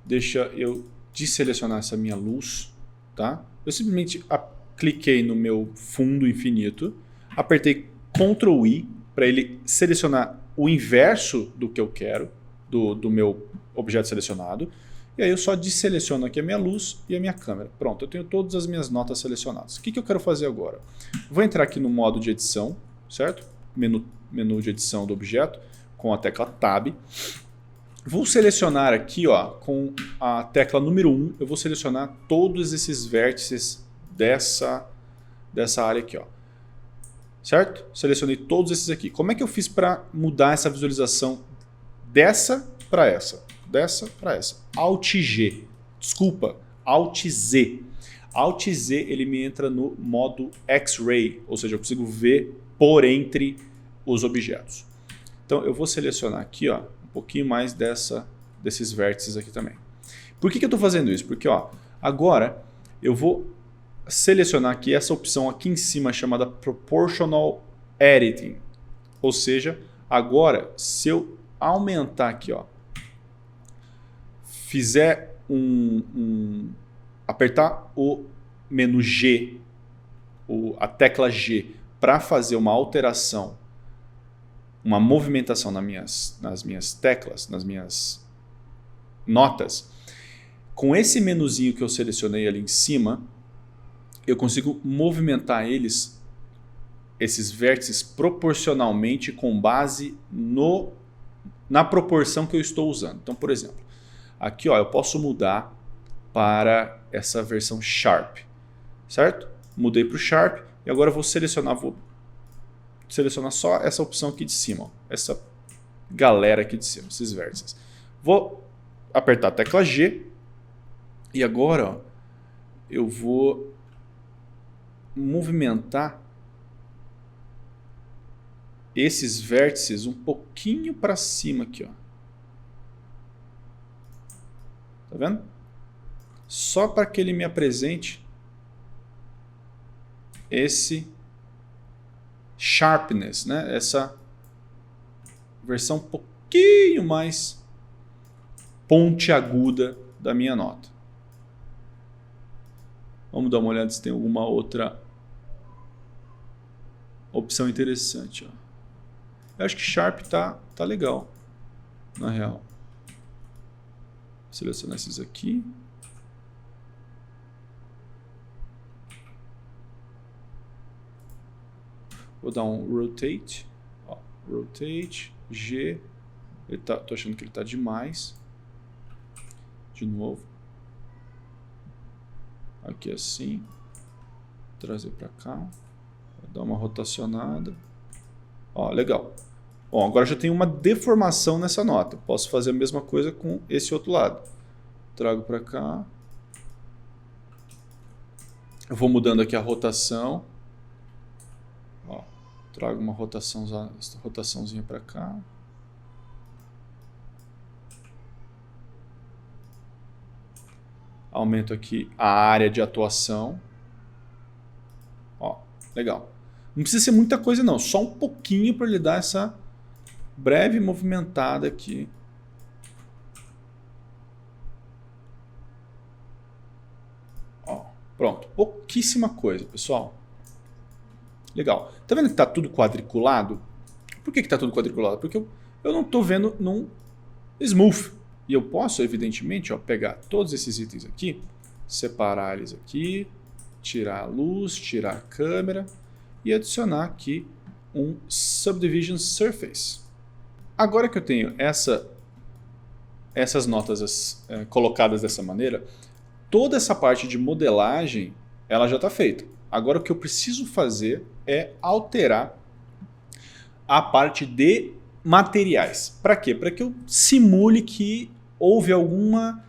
Speaker 1: Deixa eu desselecionar essa minha luz, tá? Eu simplesmente cliquei no meu fundo infinito, apertei Ctrl I para ele selecionar o inverso do que eu quero, do meu objeto selecionado. E aí eu só desseleciono aqui a minha luz e a minha câmera. Pronto, eu tenho todas as minhas notas selecionadas. O que eu quero fazer agora? Vou entrar aqui no modo de edição, certo? Menu de edição do objeto, com a tecla Tab. Vou selecionar aqui, ó, com a tecla número 1, eu vou selecionar todos esses vértices dessa área aqui, ó. Certo? Selecionei todos esses aqui. Como é que eu fiz para mudar essa visualização dessa para essa? Dessa para essa. Alt G. Desculpa, Alt Z. Alt Z ele me entra no modo X-Ray, ou seja, eu consigo ver por entre os objetos. Então eu vou selecionar aqui, ó, um pouquinho mais desses vértices aqui também. Por que eu estou fazendo isso? Porque ó, agora eu vou selecionar aqui essa opção aqui em cima chamada Proportional Editing. Ou seja, agora se eu aumentar aqui, ó, fizer apertar o menu G, a tecla G, para fazer uma alteração, uma movimentação nas minhas teclas, nas minhas notas, com esse menuzinho que eu selecionei ali em cima, eu consigo movimentar esses vértices proporcionalmente com base na proporção que eu estou usando. Então, por exemplo, aqui ó, eu posso mudar para essa versão Sharp, certo? Mudei para o Sharp e agora eu vou selecionar só essa opção aqui de cima, ó, essa galera aqui de cima, esses vértices. Vou apertar a tecla G e agora ó, eu vou movimentar esses vértices um pouquinho para cima aqui, ó. Tá vendo? Só para que ele me apresente esse sharpness, né? Essa versão um pouquinho mais pontiaguda da minha nota. Vamos dar uma olhada se tem alguma outra opção interessante. Ó. Eu acho que Sharp tá legal, na real. Vou selecionar esses aqui. Vou dar um Rotate. Ó, rotate, G. Tô achando que ele tá demais. De novo. Aqui assim. Trazer para cá. Dar uma rotacionada. Ó, legal. Bom, agora já tem uma deformação nessa nota. Posso fazer a mesma coisa com esse outro lado. Trago para cá. Eu vou mudando aqui a rotação. Ó, trago uma rotaçãozinha para cá. Aumento aqui a área de atuação. Ó, legal. Não precisa ser muita coisa não, só um pouquinho para ele dar essa breve movimentada aqui. Ó, pronto, pouquíssima coisa, pessoal. Legal. Tá vendo que tá tudo quadriculado? Por que tá tudo quadriculado? Porque eu não estou vendo num smooth. E eu posso, evidentemente, ó, pegar todos esses itens aqui, separar eles aqui, tirar a luz, tirar a câmera e adicionar aqui um Subdivision Surface. Agora que eu tenho essas notas colocadas dessa maneira, toda essa parte de modelagem ela já está feita. Agora o que eu preciso fazer é alterar a parte de materiais. Para quê? Para que eu simule que houve alguma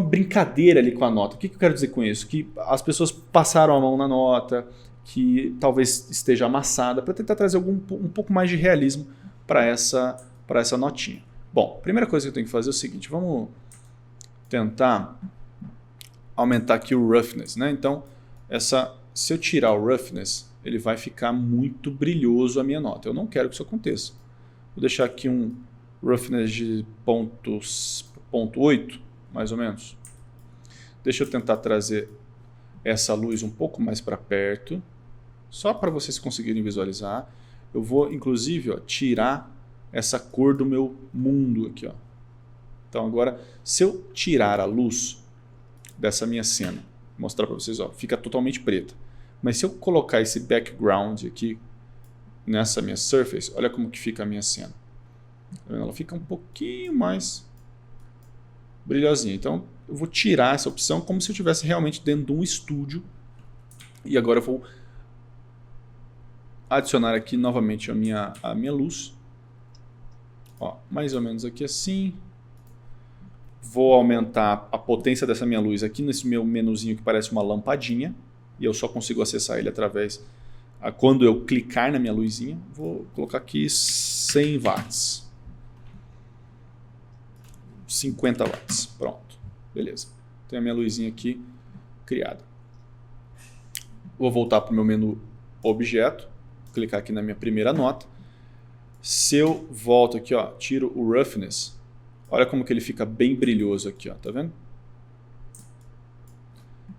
Speaker 1: brincadeira ali com a nota. O que eu quero dizer com isso? Que as pessoas passaram a mão na nota, que talvez esteja amassada, para tentar trazer um pouco mais de realismo para essa notinha. Bom, a primeira coisa que eu tenho que fazer é o seguinte, vamos tentar aumentar aqui o roughness, né? Então, se eu tirar o roughness, ele vai ficar muito brilhoso a minha nota. Eu não quero que isso aconteça. Vou deixar aqui um roughness de 0.8, mais ou menos. Deixa eu tentar trazer essa luz um pouco mais para perto, só para vocês conseguirem visualizar. Eu vou, inclusive, ó, tirar essa cor do meu mundo aqui, ó. Então agora, se eu tirar a luz dessa minha cena, vou mostrar para vocês, ó, fica totalmente preta. Mas se eu colocar esse background aqui nessa minha surface, olha como que fica a minha cena. Ela fica um pouquinho mais brilhosinha. Então eu vou tirar essa opção como se eu estivesse realmente dentro de um estúdio. E agora eu vou adicionar aqui novamente a minha luz. Ó, mais ou menos aqui assim. Vou aumentar a potência dessa minha luz aqui nesse meu menuzinho que parece uma lampadinha. E eu só consigo acessar ele através... Quando eu clicar na minha luzinha, vou colocar aqui 100 watts. 50 watts. Pronto. Beleza. Tenho a minha luzinha aqui criada. Vou voltar para o meu menu objeto. Clicar aqui na minha primeira nota. Se eu volto aqui, ó, tiro o roughness, olha como que ele fica bem brilhoso aqui, ó, tá vendo?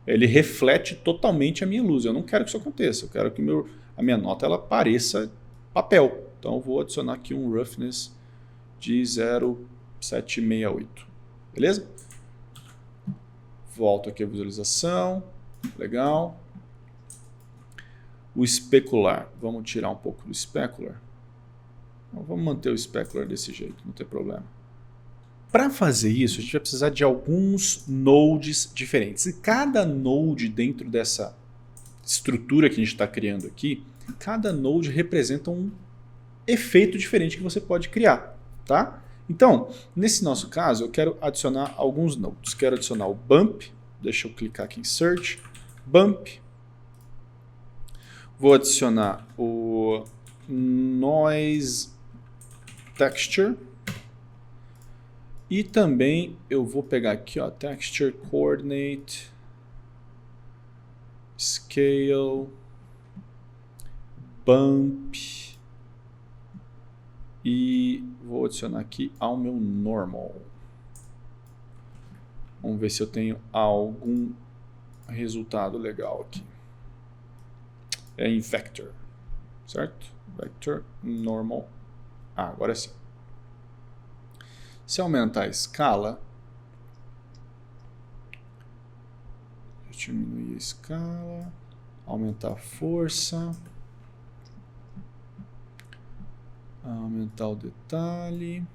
Speaker 1: Ele reflete totalmente a minha luz. Eu não quero que isso aconteça. Eu quero que a minha nota ela pareça papel. Então eu vou adicionar aqui um roughness de 0,768. Beleza? Volto aqui a visualização. Legal. O especular. Vamos tirar um pouco do specular. Vamos manter o specular desse jeito, não tem problema. Para fazer isso, a gente vai precisar de alguns nodes diferentes. E cada node dentro dessa estrutura que a gente está criando aqui, cada node representa um efeito diferente que você pode criar. Tá? Então, nesse nosso caso, eu quero adicionar alguns nodes. Quero adicionar o Bump. Deixa eu clicar aqui em Search. Bump. Vou adicionar o Noise Texture. E também eu vou pegar aqui, ó, Texture, Coordinate, Scale, Bump. E vou adicionar aqui ao meu Normal. Vamos ver se eu tenho algum resultado legal aqui. É em Vector, certo? Vector, Normal. Agora sim. Se aumentar a escala, diminuir a escala, aumentar a força, aumentar o detalhe.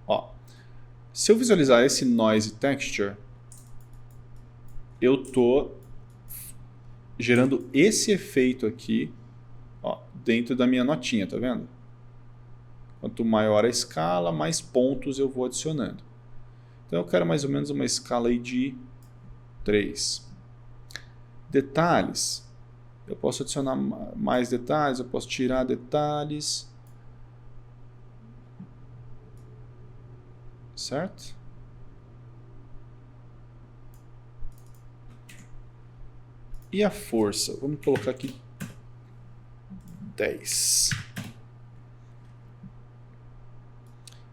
Speaker 1: Ó, se eu visualizar esse Noise Texture, eu estou gerando esse efeito aqui, ó, dentro da minha notinha, tá vendo? Quanto maior a escala, mais pontos eu vou adicionando. Então eu quero mais ou menos uma escala aí de 3. Detalhes. Eu posso adicionar mais detalhes, eu posso tirar detalhes. Certo? E a força? Vamos colocar aqui 10.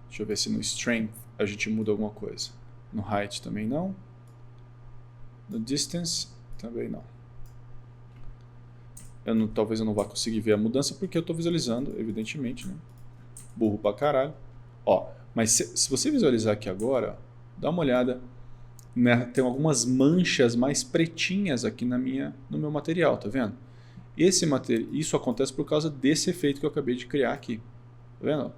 Speaker 1: Deixa eu ver se no Strength a gente muda alguma coisa. No Height também não. No Distance também não. talvez eu não vá conseguir ver a mudança porque eu estou visualizando, evidentemente, né? Burro pra caralho. Ó, mas se você visualizar aqui agora, dá uma olhada, né? Tem algumas manchas mais pretinhas aqui no meu material, tá vendo? Isso acontece por causa desse efeito que eu acabei de criar aqui. Tá vendo?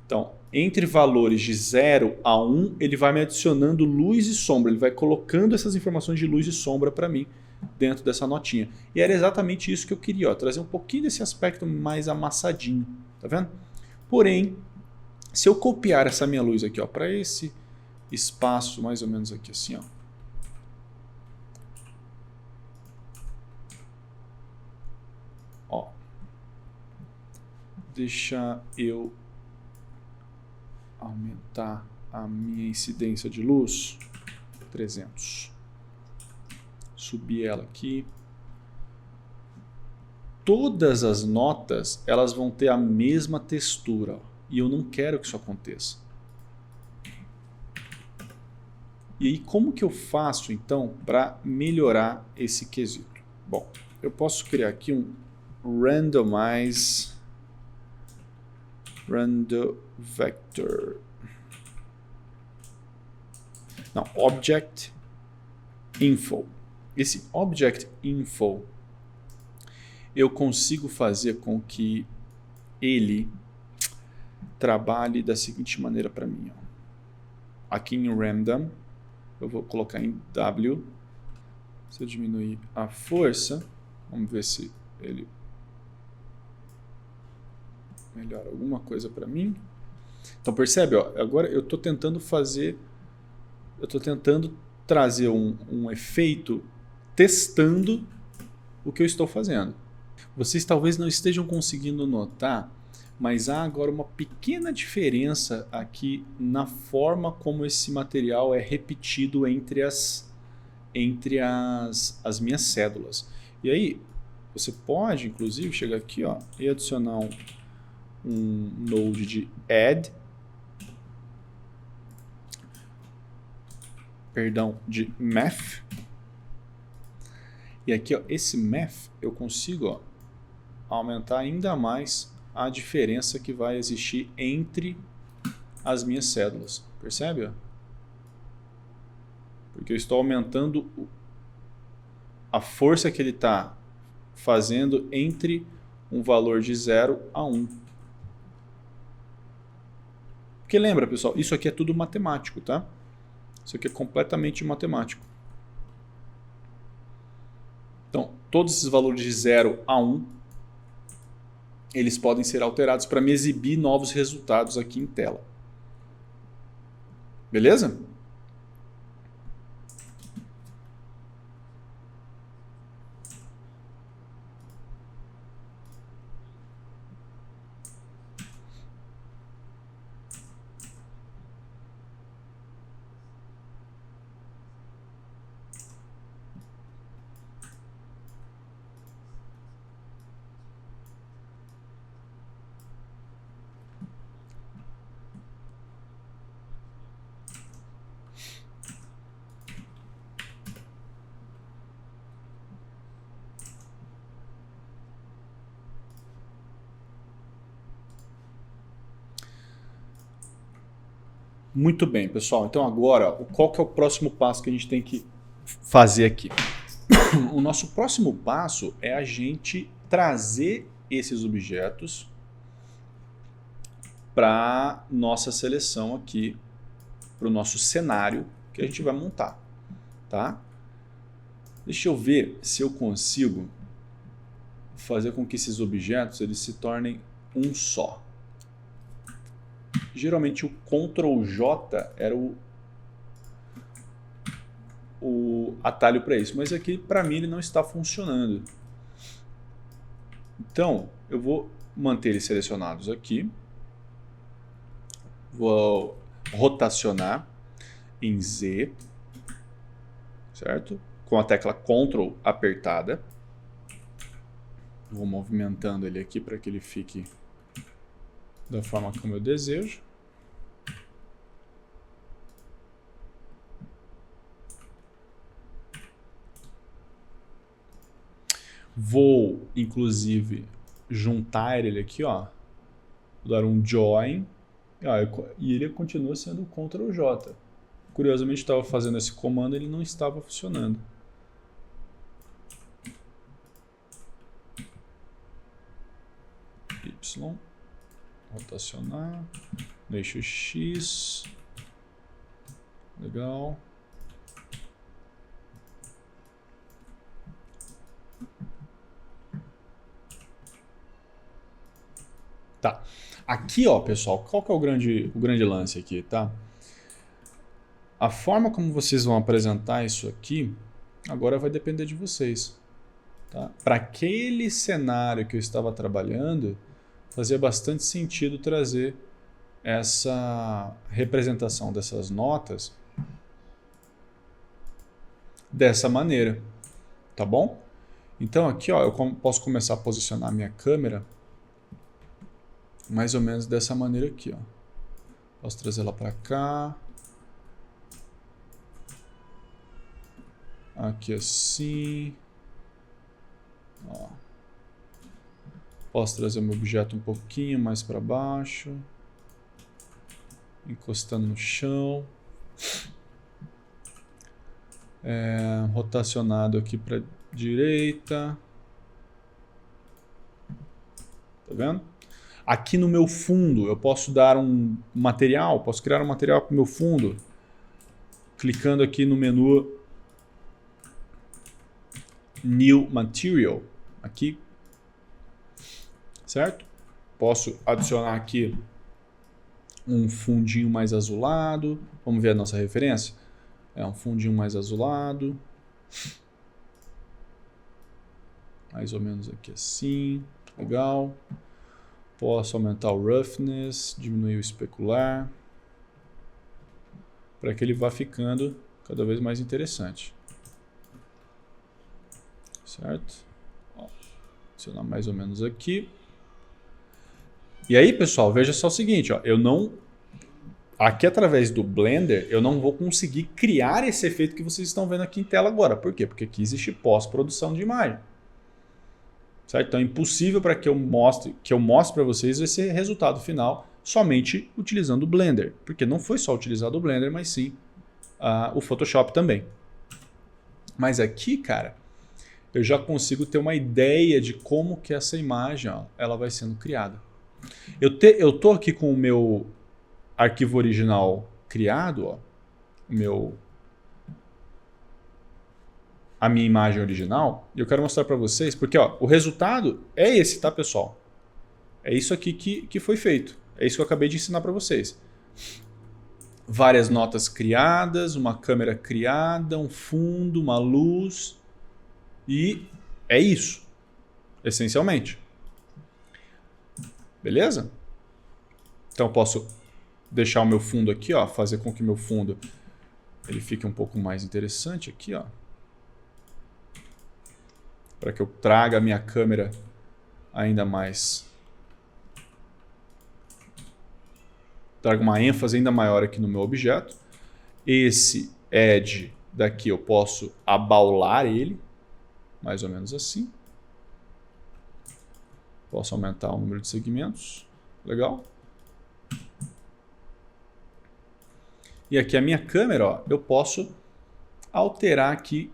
Speaker 1: Então, entre valores de 0 a 1, ele vai me adicionando luz e sombra. Ele vai colocando essas informações de luz e sombra para mim dentro dessa notinha. E era exatamente isso que eu queria, ó, trazer um pouquinho desse aspecto mais amassadinho. Tá vendo? Porém, se eu copiar essa minha luz aqui para esse espaço mais ou menos aqui assim, ó. Ó. Deixa eu aumentar a minha incidência de luz, 300. Subir ela aqui. Todas as notas elas vão ter a mesma textura, ó, e eu não quero que isso aconteça. E aí como que eu faço então para melhorar esse quesito? Bom, eu posso criar aqui um random vector. Não, object info. Esse object info eu consigo fazer com que ele trabalhe da seguinte maneira para mim. Ó. Aqui em random, eu vou colocar em W. Se eu diminuir a força, vamos ver se ele melhora alguma coisa para mim. Então percebe, ó, agora eu estou tentando trazer um efeito testando o que eu estou fazendo. Vocês talvez não estejam conseguindo notar, mas há agora uma pequena diferença aqui na forma como esse material é repetido entre as minhas cédulas. E aí, você pode, inclusive, chegar aqui, ó, e adicionar um node de de math. E aqui, ó, esse math, eu consigo, ó, aumentar ainda mais a diferença que vai existir entre as minhas cédulas. Percebe? Porque eu estou aumentando a força que ele está fazendo entre um valor de 0 a 1. Porque lembra, pessoal, isso aqui é tudo matemático, tá? Isso aqui é completamente matemático. Então, todos esses valores de 0 a 1, eles podem ser alterados para me exibir novos resultados aqui em tela. Beleza? Muito bem, pessoal. Então agora, qual que é o próximo passo que a gente tem que fazer aqui? O nosso próximo passo é a gente trazer esses objetos para nossa seleção aqui, para o nosso cenário que a gente vai montar, tá? Deixa eu ver se eu consigo fazer com que esses objetos eles se tornem um só. Geralmente o Ctrl J era o atalho para isso, mas aqui para mim ele não está funcionando. Então eu vou manter eles selecionados aqui, vou rotacionar em Z, certo? Com a tecla Ctrl apertada, vou movimentando ele aqui para que ele fique da forma como eu desejo. Vou, inclusive, juntar ele aqui, ó. Vou dar um join. E ele continua sendo Ctrl J. Curiosamente, estava fazendo esse comando e ele não estava funcionando. Y. Rotacionar. Deixa o X. Legal. Tá. Aqui, ó, pessoal, qual que é o grande lance aqui, tá? A forma como vocês vão apresentar isso aqui, agora vai depender de vocês. Tá? Para aquele cenário que eu estava trabalhando, fazia bastante sentido trazer essa representação dessas notas dessa maneira, tá bom? Então aqui, ó, eu posso começar a posicionar a minha câmera mais ou menos dessa maneira aqui, ó. Posso trazer ela para cá. Aqui assim. Ó. Posso trazer o meu objeto um pouquinho mais para baixo. Encostando no chão. Rotacionado aqui para direita. Tá vendo? Aqui no meu fundo, eu posso dar um material, posso criar um material para o meu fundo, clicando aqui no menu New Material, aqui, certo? Posso adicionar aqui um fundinho mais azulado, vamos ver a nossa referência? Um fundinho mais azulado, mais ou menos aqui assim, legal. Posso aumentar o roughness, diminuir o especular, para que ele vá ficando cada vez mais interessante. Certo? Ó, adicionar mais ou menos aqui. E aí, pessoal, veja só o seguinte, ó, aqui através do Blender, eu não vou conseguir criar esse efeito que vocês estão vendo aqui em tela agora. Por quê? Porque aqui existe pós-produção de imagem. Certo? Então é impossível para que eu mostre para vocês esse resultado final somente utilizando o Blender, porque não foi só utilizado o Blender, mas sim o Photoshop também. Mas aqui, cara, eu já consigo ter uma ideia de como que essa imagem, ó, ela vai sendo criada. Eu tô aqui com o meu arquivo original criado, ó, a minha imagem original, e eu quero mostrar para vocês, porque ó, o resultado é esse, tá, pessoal? É isso aqui que foi feito. É isso que eu acabei de ensinar para vocês. Várias notas criadas, uma câmera criada, um fundo, uma luz, e é isso, essencialmente. Beleza? Então eu posso deixar o meu fundo aqui, ó, fazer com que meu fundo ele fique um pouco mais interessante aqui, ó. Para que eu traga a minha câmera ainda mais. Traga uma ênfase ainda maior aqui no meu objeto. Esse edge daqui eu posso abaular ele, mais ou menos assim. Posso aumentar o número de segmentos. Legal. E aqui a minha câmera, ó, eu posso alterar aqui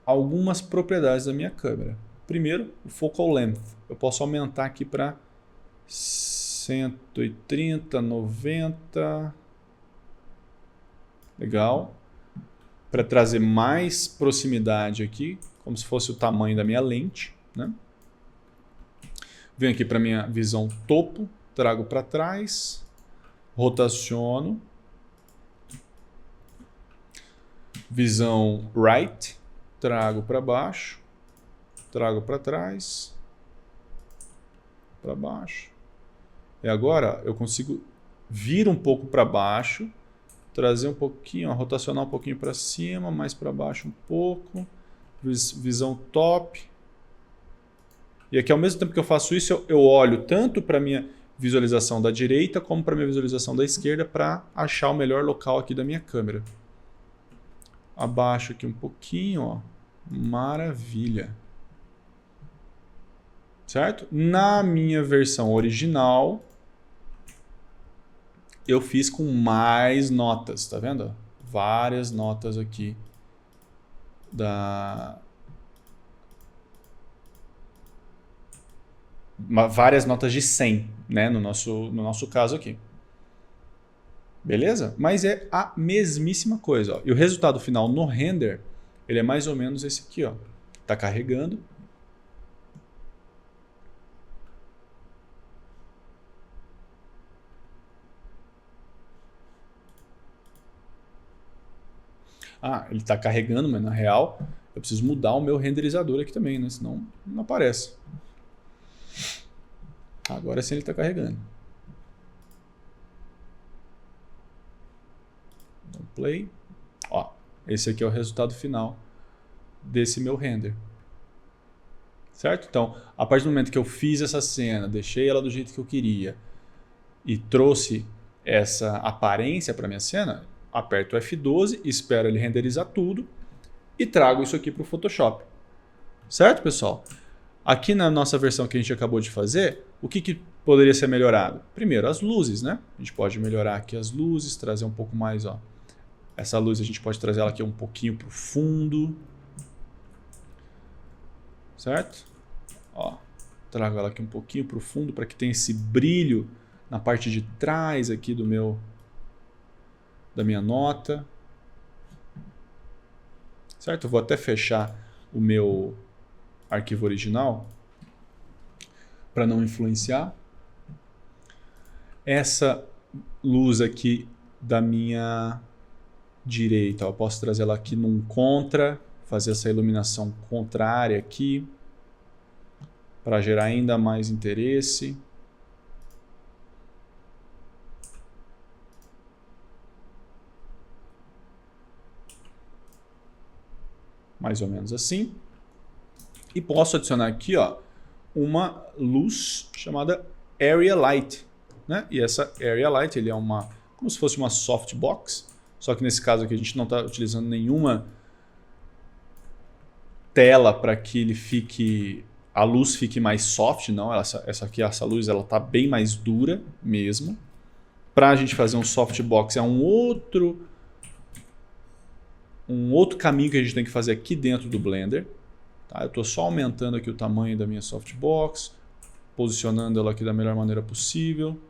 Speaker 1: algumas propriedades da minha câmera. Primeiro, o focal length. Eu posso aumentar aqui para 130, 90. Legal. Para trazer mais proximidade aqui, como se fosse o tamanho da minha lente, né? Venho aqui para minha visão topo, trago para trás, rotaciono. Visão right, trago para baixo, trago para trás, para baixo. E agora eu consigo vir um pouco para baixo, trazer um pouquinho, rotacionar um pouquinho para cima, mais para baixo um pouco, visão top. E aqui ao mesmo tempo que eu faço isso, eu olho tanto para a minha visualização da direita como para a minha visualização da esquerda para achar o melhor local aqui da minha câmera. Abaixo aqui um pouquinho, ó. Maravilha. certo? Na minha versão original, eu fiz com mais notas, tá vendo? Várias notas aqui várias notas de 100, né? No nosso caso aqui. Beleza? Mas é a mesmíssima coisa. Ó. E o resultado final no render, ele é mais ou menos esse aqui. Ó. Tá carregando. Ah, ele está carregando, mas na real eu preciso mudar o meu renderizador aqui também, né? Senão não aparece. Agora sim ele está carregando. Dá um play. Ó, esse aqui é o resultado final desse meu render. Certo? Então, a partir do momento que eu fiz essa cena, deixei ela do jeito que eu queria e trouxe essa aparência para minha cena, aperto o F12, espero ele renderizar tudo e trago isso aqui para o Photoshop. Certo, pessoal? Aqui na nossa versão que a gente acabou de fazer, o que poderia ser melhorado? Primeiro, as luzes, né? A gente pode melhorar aqui as luzes, trazer um pouco mais, ó. Essa luz a gente pode trazer ela aqui um pouquinho para o fundo. Certo? Ó, trago ela aqui um pouquinho para o fundo para que tenha esse brilho na parte de trás aqui da minha nota. Certo? Eu vou até fechar o meu arquivo original para não influenciar. Essa luz aqui da minha direita, ó, eu posso trazer ela aqui num contra, fazer essa iluminação contrária aqui para gerar ainda mais interesse. Mais ou menos assim. E posso adicionar aqui, ó, uma luz chamada Area Light, né? E essa Area Light, ele é como se fosse uma softbox, só que nesse caso aqui a gente não está utilizando nenhuma tela para que a luz fique mais soft, não. Essa luz ela está bem mais dura mesmo. Para a gente fazer um softbox é um outro caminho que a gente tem que fazer aqui dentro do Blender. Tá? Eu estou só aumentando aqui o tamanho da minha softbox, posicionando ela aqui da melhor maneira possível,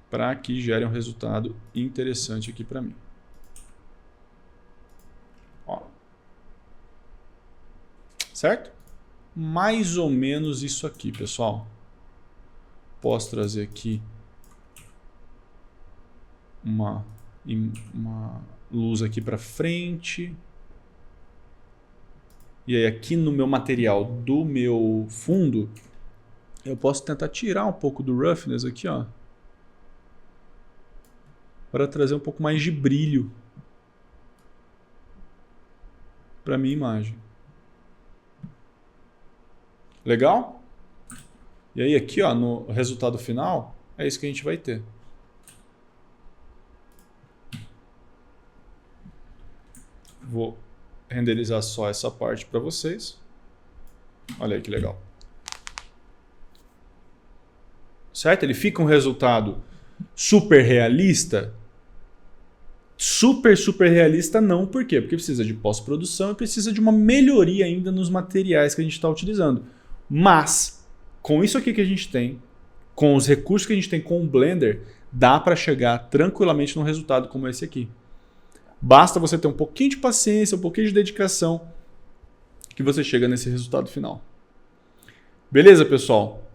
Speaker 1: para que gere um resultado interessante aqui para mim. Ó. Certo? Mais ou menos isso aqui, pessoal. Posso trazer aqui uma luz aqui para frente. E aí aqui no meu material do meu fundo, eu posso tentar tirar um pouco do roughness aqui, ó, para trazer um pouco mais de brilho para minha imagem. Legal? E aí aqui, ó, no resultado final, é isso que a gente vai ter. Vou renderizar só essa parte para vocês. Olha aí que legal. Certo? Ele fica um resultado super realista? Super realista não. Por quê? Porque precisa de pós-produção e precisa de uma melhoria ainda nos materiais que a gente está utilizando. Mas, com isso aqui que a gente tem, com os recursos que a gente tem com o Blender, dá para chegar tranquilamente num resultado como esse aqui. Basta você ter um pouquinho de paciência, um pouquinho de dedicação, que você chega nesse resultado final. Beleza, pessoal?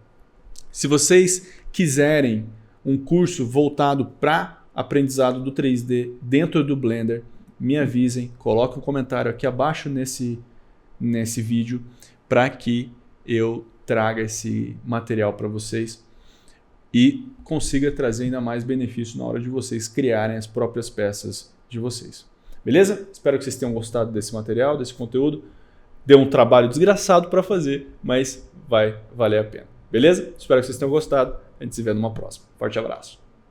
Speaker 1: Se vocês quiserem um curso voltado para aprendizado do 3D dentro do Blender, me avisem, coloquem um comentário aqui abaixo nesse vídeo para que eu traga esse material para vocês e consiga trazer ainda mais benefício na hora de vocês criarem as próprias peças de vocês. Beleza? Espero que vocês tenham gostado desse material, desse conteúdo. Deu um trabalho desgraçado para fazer, mas vai valer a pena. Beleza? Espero que vocês tenham gostado. A gente se vê numa próxima. Forte abraço.